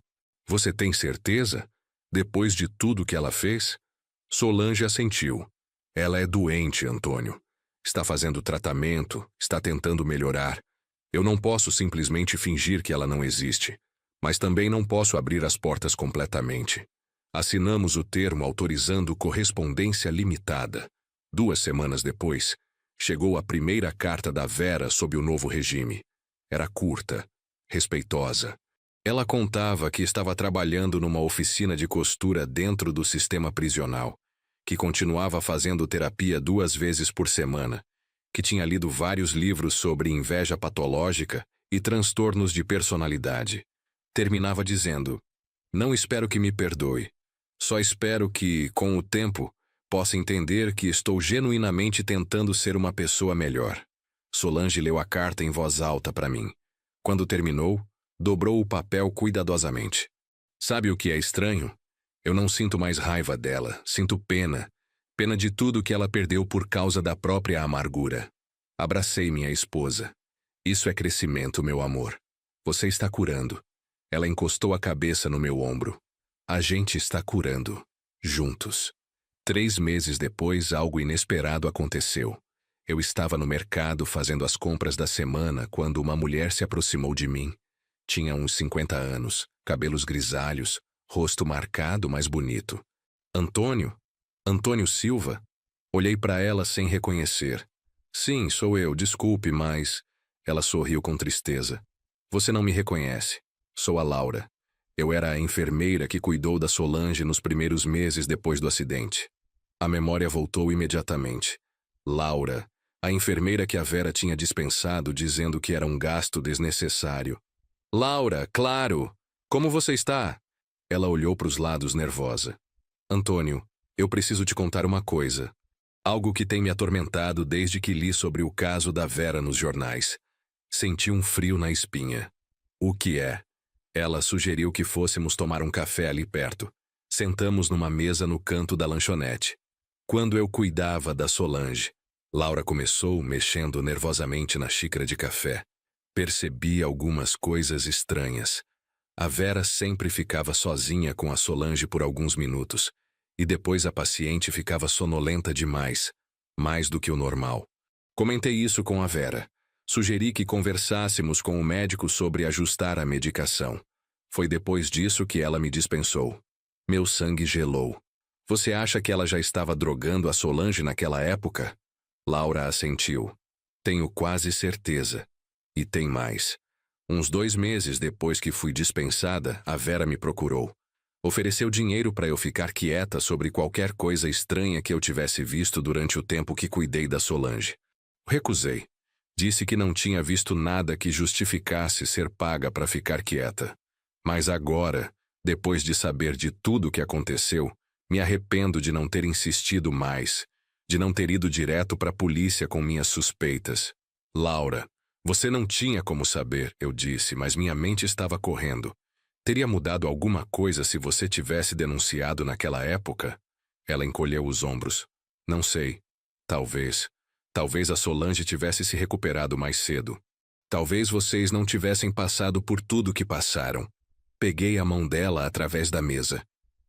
Você tem certeza? Depois de tudo que ela fez? Solange assentiu. Ela é doente, Antônio. Está fazendo tratamento, está tentando melhorar. Eu não posso simplesmente fingir que ela não existe, mas também não posso abrir as portas completamente. Assinamos o termo autorizando correspondência limitada. 2 semanas depois, chegou a primeira carta da Vera sob o novo regime. Era curta, respeitosa. Ela contava que estava trabalhando numa oficina de costura dentro do sistema prisional, que continuava fazendo terapia 2 vezes por semana, que tinha lido vários livros sobre inveja patológica e transtornos de personalidade. Terminava dizendo: não espero que me perdoe. Só espero que, com o tempo, possa entender que estou genuinamente tentando ser uma pessoa melhor. Solange leu a carta em voz alta para mim. Quando terminou, dobrou o papel cuidadosamente. Sabe o que é estranho? Eu não sinto mais raiva dela, sinto pena. Pena de tudo que ela perdeu por causa da própria amargura. Abracei minha esposa. Isso é crescimento, meu amor. Você está curando. Ela encostou a cabeça no meu ombro. A gente está curando. Juntos. 3 meses depois, algo inesperado aconteceu. Eu estava no mercado fazendo as compras da semana quando uma mulher se aproximou de mim. Tinha uns 50 anos, cabelos grisalhos, rosto marcado, mas bonito. Antônio? Antônio Silva? Olhei para ela sem reconhecer. Sim, sou eu, desculpe, mas... Ela sorriu com tristeza. Você não me reconhece. Sou a Laura. Eu era a enfermeira que cuidou da Solange nos primeiros meses depois do acidente. A memória voltou imediatamente. Laura, a enfermeira que a Vera tinha dispensado dizendo que era um gasto desnecessário. Laura, claro! Como você está? Ela olhou para os lados nervosa. Antônio, eu preciso te contar uma coisa. Algo que tem me atormentado desde que li sobre o caso da Vera nos jornais. Senti um frio na espinha. O que é? Ela sugeriu que fôssemos tomar um café ali perto. Sentamos numa mesa no canto da lanchonete. Quando eu cuidava da Solange, Laura começou mexendo nervosamente na xícara de café. Percebi algumas coisas estranhas. A Vera sempre ficava sozinha com a Solange por alguns minutos, e depois a paciente ficava sonolenta demais, mais do que o normal. Comentei isso com a Vera. Sugeri que conversássemos com o médico sobre ajustar a medicação. Foi depois disso que ela me dispensou. Meu sangue gelou. Você acha que ela já estava drogando a Solange naquela época? Laura assentiu. Tenho quase certeza. E tem mais. Uns 2 meses depois que fui dispensada, a Vera me procurou. Ofereceu dinheiro para eu ficar quieta sobre qualquer coisa estranha que eu tivesse visto durante o tempo que cuidei da Solange. Recusei. Disse que não tinha visto nada que justificasse ser paga para ficar quieta. Mas agora, depois de saber de tudo o que aconteceu, me arrependo de não ter insistido mais, de não ter ido direto para a polícia com minhas suspeitas. Laura, você não tinha como saber, eu disse, mas minha mente estava correndo. Teria mudado alguma coisa se você tivesse denunciado naquela época? Ela encolheu os ombros. Não sei. Talvez. Talvez a Solange tivesse se recuperado mais cedo. Talvez vocês não tivessem passado por tudo que passaram. Peguei a mão dela através da mesa.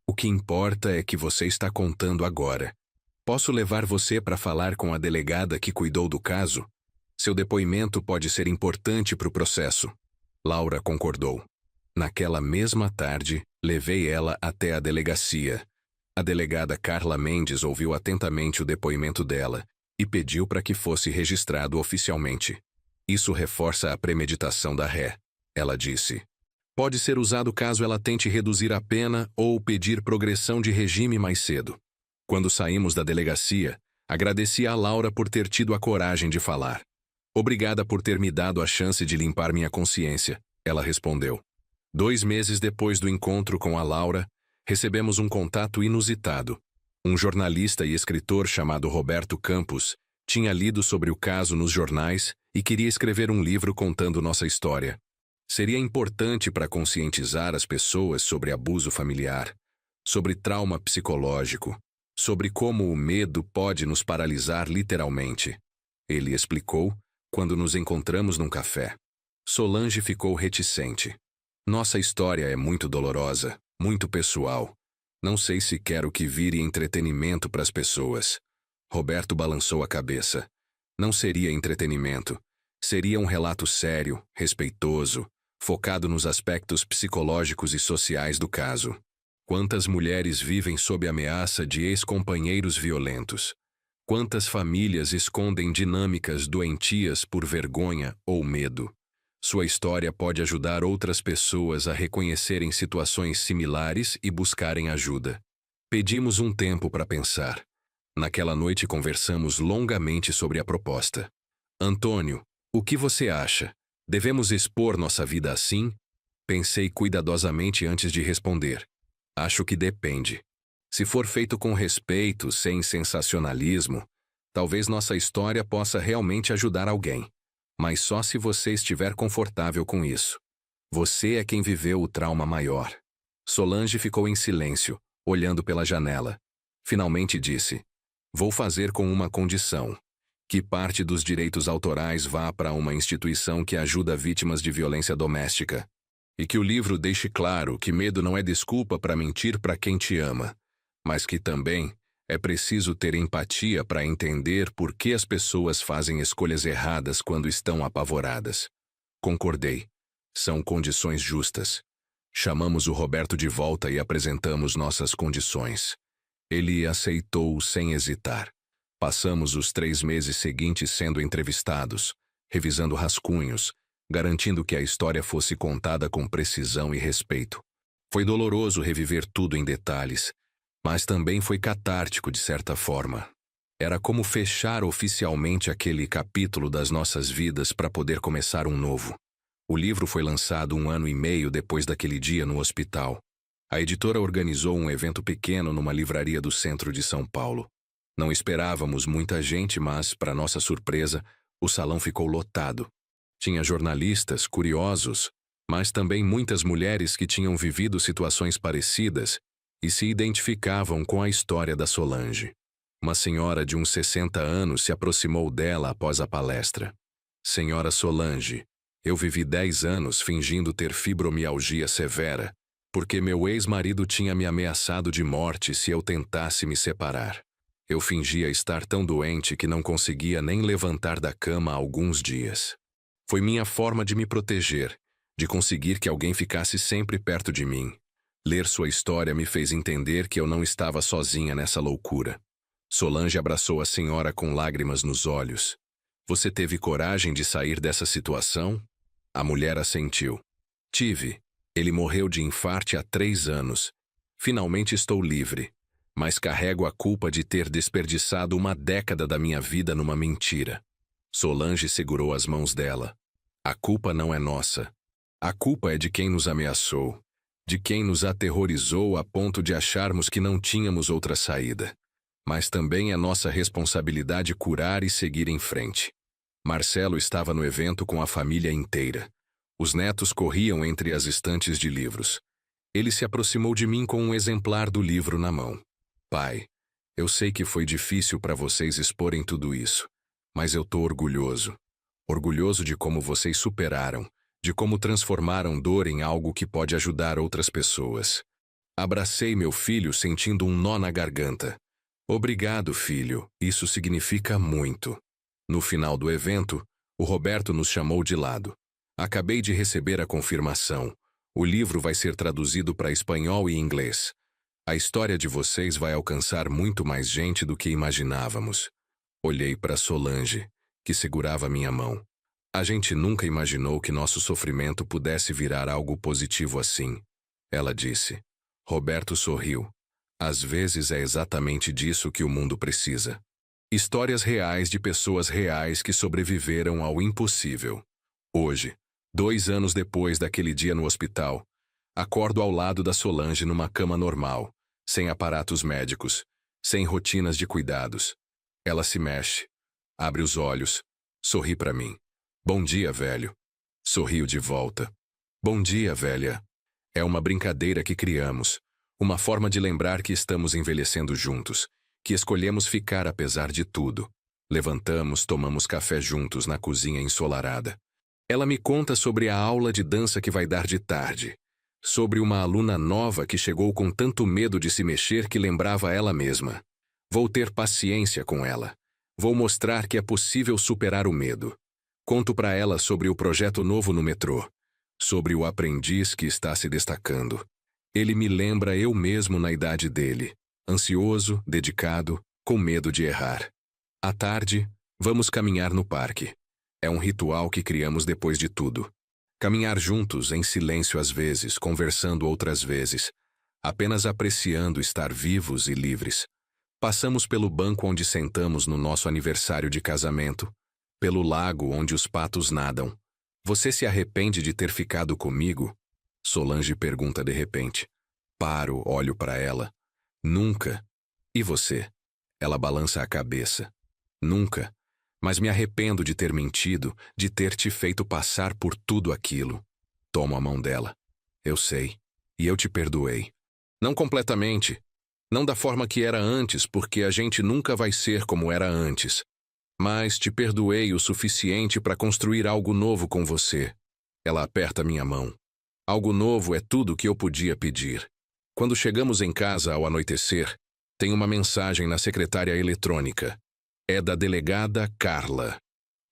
O que importa é que você está contando agora. Posso levar você para falar com a delegada que cuidou do caso? Seu depoimento pode ser importante para o processo. Laura concordou. Naquela mesma tarde, levei ela até a delegacia. A delegada Carla Mendes ouviu atentamente o depoimento dela e pediu para que fosse registrado oficialmente. Isso reforça a premeditação da ré, ela disse. Pode ser usado caso ela tente reduzir a pena ou pedir progressão de regime mais cedo. Quando saímos da delegacia, agradeci a Laura por ter tido a coragem de falar. Obrigada por ter me dado a chance de limpar minha consciência, ela respondeu. 2 meses depois do encontro com a Laura, recebemos um contato inusitado. Um jornalista e escritor chamado Roberto Campos tinha lido sobre o caso nos jornais e queria escrever um livro contando nossa história. Seria importante para conscientizar as pessoas sobre abuso familiar, sobre trauma psicológico, sobre como o medo pode nos paralisar literalmente. Ele explicou quando nos encontramos num café. Solange ficou reticente. Nossa história é muito dolorosa, muito pessoal. Não sei se quero que vire entretenimento para as pessoas. Roberto balançou a cabeça. Não seria entretenimento. Seria um relato sério, respeitoso, focado nos aspectos psicológicos e sociais do caso. Quantas mulheres vivem sob ameaça de ex-companheiros violentos? Quantas famílias escondem dinâmicas doentias por vergonha ou medo? Sua história pode ajudar outras pessoas a reconhecerem situações similares e buscarem ajuda. Pedimos um tempo para pensar. Naquela noite conversamos longamente sobre a proposta. Antônio, o que você acha? Devemos expor nossa vida assim? Pensei cuidadosamente antes de responder. Acho que depende. Se for feito com respeito, sem sensacionalismo, talvez nossa história possa realmente ajudar alguém. Mas só se você estiver confortável com isso. Você é quem viveu o trauma maior. Solange ficou em silêncio, olhando pela janela. Finalmente disse: Vou fazer com uma condição. Que parte dos direitos autorais vá para uma instituição que ajuda vítimas de violência doméstica. E que o livro deixe claro que medo não é desculpa para mentir para quem te ama, mas que também é preciso ter empatia para entender por que as pessoas fazem escolhas erradas quando estão apavoradas. Concordei. São condições justas. Chamamos o Roberto de volta e apresentamos nossas condições. Ele aceitou sem hesitar. Passamos os 3 meses seguintes sendo entrevistados, revisando rascunhos, garantindo que a história fosse contada com precisão e respeito. Foi doloroso reviver tudo em detalhes, mas também foi catártico de certa forma. Era como fechar oficialmente aquele capítulo das nossas vidas para poder começar um novo. O livro foi lançado 1 ano e meio depois daquele dia no hospital. A editora organizou um evento pequeno numa livraria do centro de São Paulo. Não esperávamos muita gente, mas, para nossa surpresa, o salão ficou lotado. Tinha jornalistas, curiosos, mas também muitas mulheres que tinham vivido situações parecidas e se identificavam com a história da Solange. Uma senhora de uns 60 anos se aproximou dela após a palestra. Senhora Solange, eu vivi 10 anos fingindo ter fibromialgia severa, porque meu ex-marido tinha me ameaçado de morte se eu tentasse me separar. Eu fingia estar tão doente que não conseguia nem levantar da cama há alguns dias. Foi minha forma de me proteger, de conseguir que alguém ficasse sempre perto de mim. Ler sua história me fez entender que eu não estava sozinha nessa loucura. Solange abraçou a senhora com lágrimas nos olhos. Você teve coragem de sair dessa situação? A mulher assentiu. Tive. Ele morreu de infarte há 3 anos. Finalmente estou livre, mas carrego a culpa de ter desperdiçado 1 década da minha vida numa mentira. Solange segurou as mãos dela. A culpa não é nossa. A culpa é de quem nos ameaçou, de quem nos aterrorizou a ponto de acharmos que não tínhamos outra saída. Mas também é nossa responsabilidade curar e seguir em frente. Marcelo estava no evento com a família inteira. Os netos corriam entre as estantes de livros. Ele se aproximou de mim com um exemplar do livro na mão. Pai, eu sei que foi difícil para vocês exporem tudo isso, mas eu tô orgulhoso. Orgulhoso de como vocês superaram, de como transformaram dor em algo que pode ajudar outras pessoas. Abracei meu filho sentindo um nó na garganta. Obrigado, filho, isso significa muito. No final do evento, o Roberto nos chamou de lado. Acabei de receber a confirmação. O livro vai ser traduzido para espanhol e inglês. A história de vocês vai alcançar muito mais gente do que imaginávamos. Olhei para Solange, que segurava minha mão. A gente nunca imaginou que nosso sofrimento pudesse virar algo positivo assim. Ela disse. Roberto sorriu. Às vezes é exatamente disso que o mundo precisa. Histórias reais de pessoas reais que sobreviveram ao impossível. Hoje, 2 anos depois daquele dia no hospital, acordo ao lado da Solange numa cama normal, sem aparatos médicos, sem rotinas de cuidados. Ela se mexe, abre os olhos, sorri para mim. Bom dia, velho. Sorriu de volta. Bom dia, velha. É uma brincadeira que criamos, uma forma de lembrar que estamos envelhecendo juntos, que escolhemos ficar apesar de tudo. Levantamos, tomamos café juntos na cozinha ensolarada. Ela me conta sobre a aula de dança que vai dar de tarde, sobre uma aluna nova que chegou com tanto medo de se mexer que lembrava ela mesma. Vou ter paciência com ela. Vou mostrar que é possível superar o medo. Conto para ela sobre o projeto novo no metrô, sobre o aprendiz que está se destacando. Ele me lembra eu mesmo na idade dele, ansioso, dedicado, com medo de errar. À tarde, vamos caminhar no parque. É um ritual que criamos depois de tudo. Caminhar juntos, em silêncio às vezes, conversando outras vezes, apenas apreciando estar vivos e livres. Passamos pelo banco onde sentamos no nosso aniversário de casamento, pelo lago onde os patos nadam. Você se arrepende de ter ficado comigo? Solange pergunta de repente. Paro, olho para ela. Nunca. E você? Ela balança a cabeça. Nunca. Mas me arrependo de ter mentido, de ter te feito passar por tudo aquilo. Tomo a mão dela. Eu sei. E eu te perdoei. Não completamente. Não da forma que era antes, porque a gente nunca vai ser como era antes. Mas te perdoei o suficiente para construir algo novo com você. Ela aperta minha mão. Algo novo é tudo que eu podia pedir. Quando chegamos em casa ao anoitecer, tem uma mensagem na secretária eletrônica. É da delegada Carla.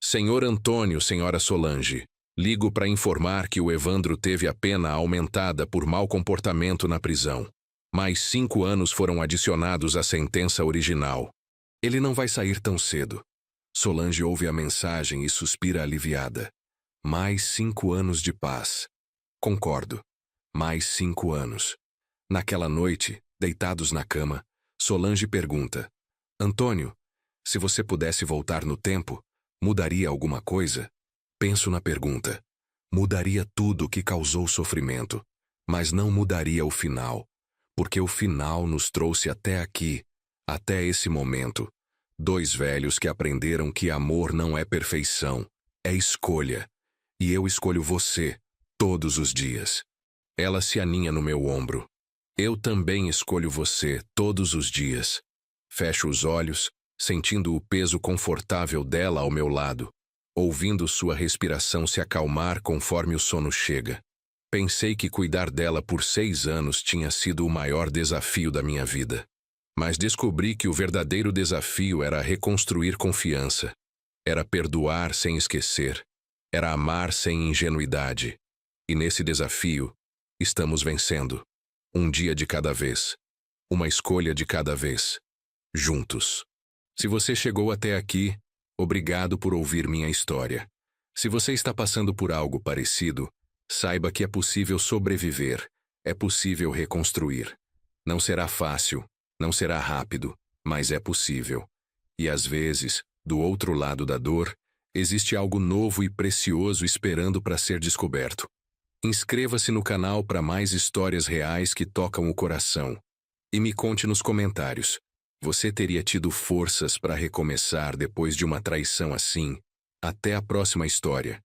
Senhor Antônio, senhora Solange, ligo para informar que o Evandro teve a pena aumentada por mau comportamento na prisão. Mais 5 anos foram adicionados à sentença original. Ele não vai sair tão cedo. Solange ouve a mensagem e suspira aliviada. Mais 5 anos de paz. Concordo. Mais 5 anos. Naquela noite, deitados na cama, Solange pergunta: Antônio, se você pudesse voltar no tempo, mudaria alguma coisa? Penso na pergunta. Mudaria tudo o que causou sofrimento, mas não mudaria o final, porque o final nos trouxe até aqui, até esse momento. 2 velhos que aprenderam que amor não é perfeição, é escolha. E eu escolho você, todos os dias. Ela se aninha no meu ombro. Eu também escolho você, todos os dias. Fecho os olhos, sentindo o peso confortável dela ao meu lado, ouvindo sua respiração se acalmar conforme o sono chega. Pensei que cuidar dela por 6 anos tinha sido o maior desafio da minha vida. Mas descobri que o verdadeiro desafio era reconstruir confiança. Era perdoar sem esquecer. Era amar sem ingenuidade. E nesse desafio, estamos vencendo. Um dia de cada vez. Uma escolha de cada vez. Juntos. Se você chegou até aqui, obrigado por ouvir minha história. Se você está passando por algo parecido, saiba que é possível sobreviver, é possível reconstruir. Não será fácil, não será rápido, mas é possível. E às vezes, do outro lado da dor, existe algo novo e precioso esperando para ser descoberto. Inscreva-se no canal para mais histórias reais que tocam o coração. E me conte nos comentários: você teria tido forças para recomeçar depois de uma traição assim? Até a próxima história.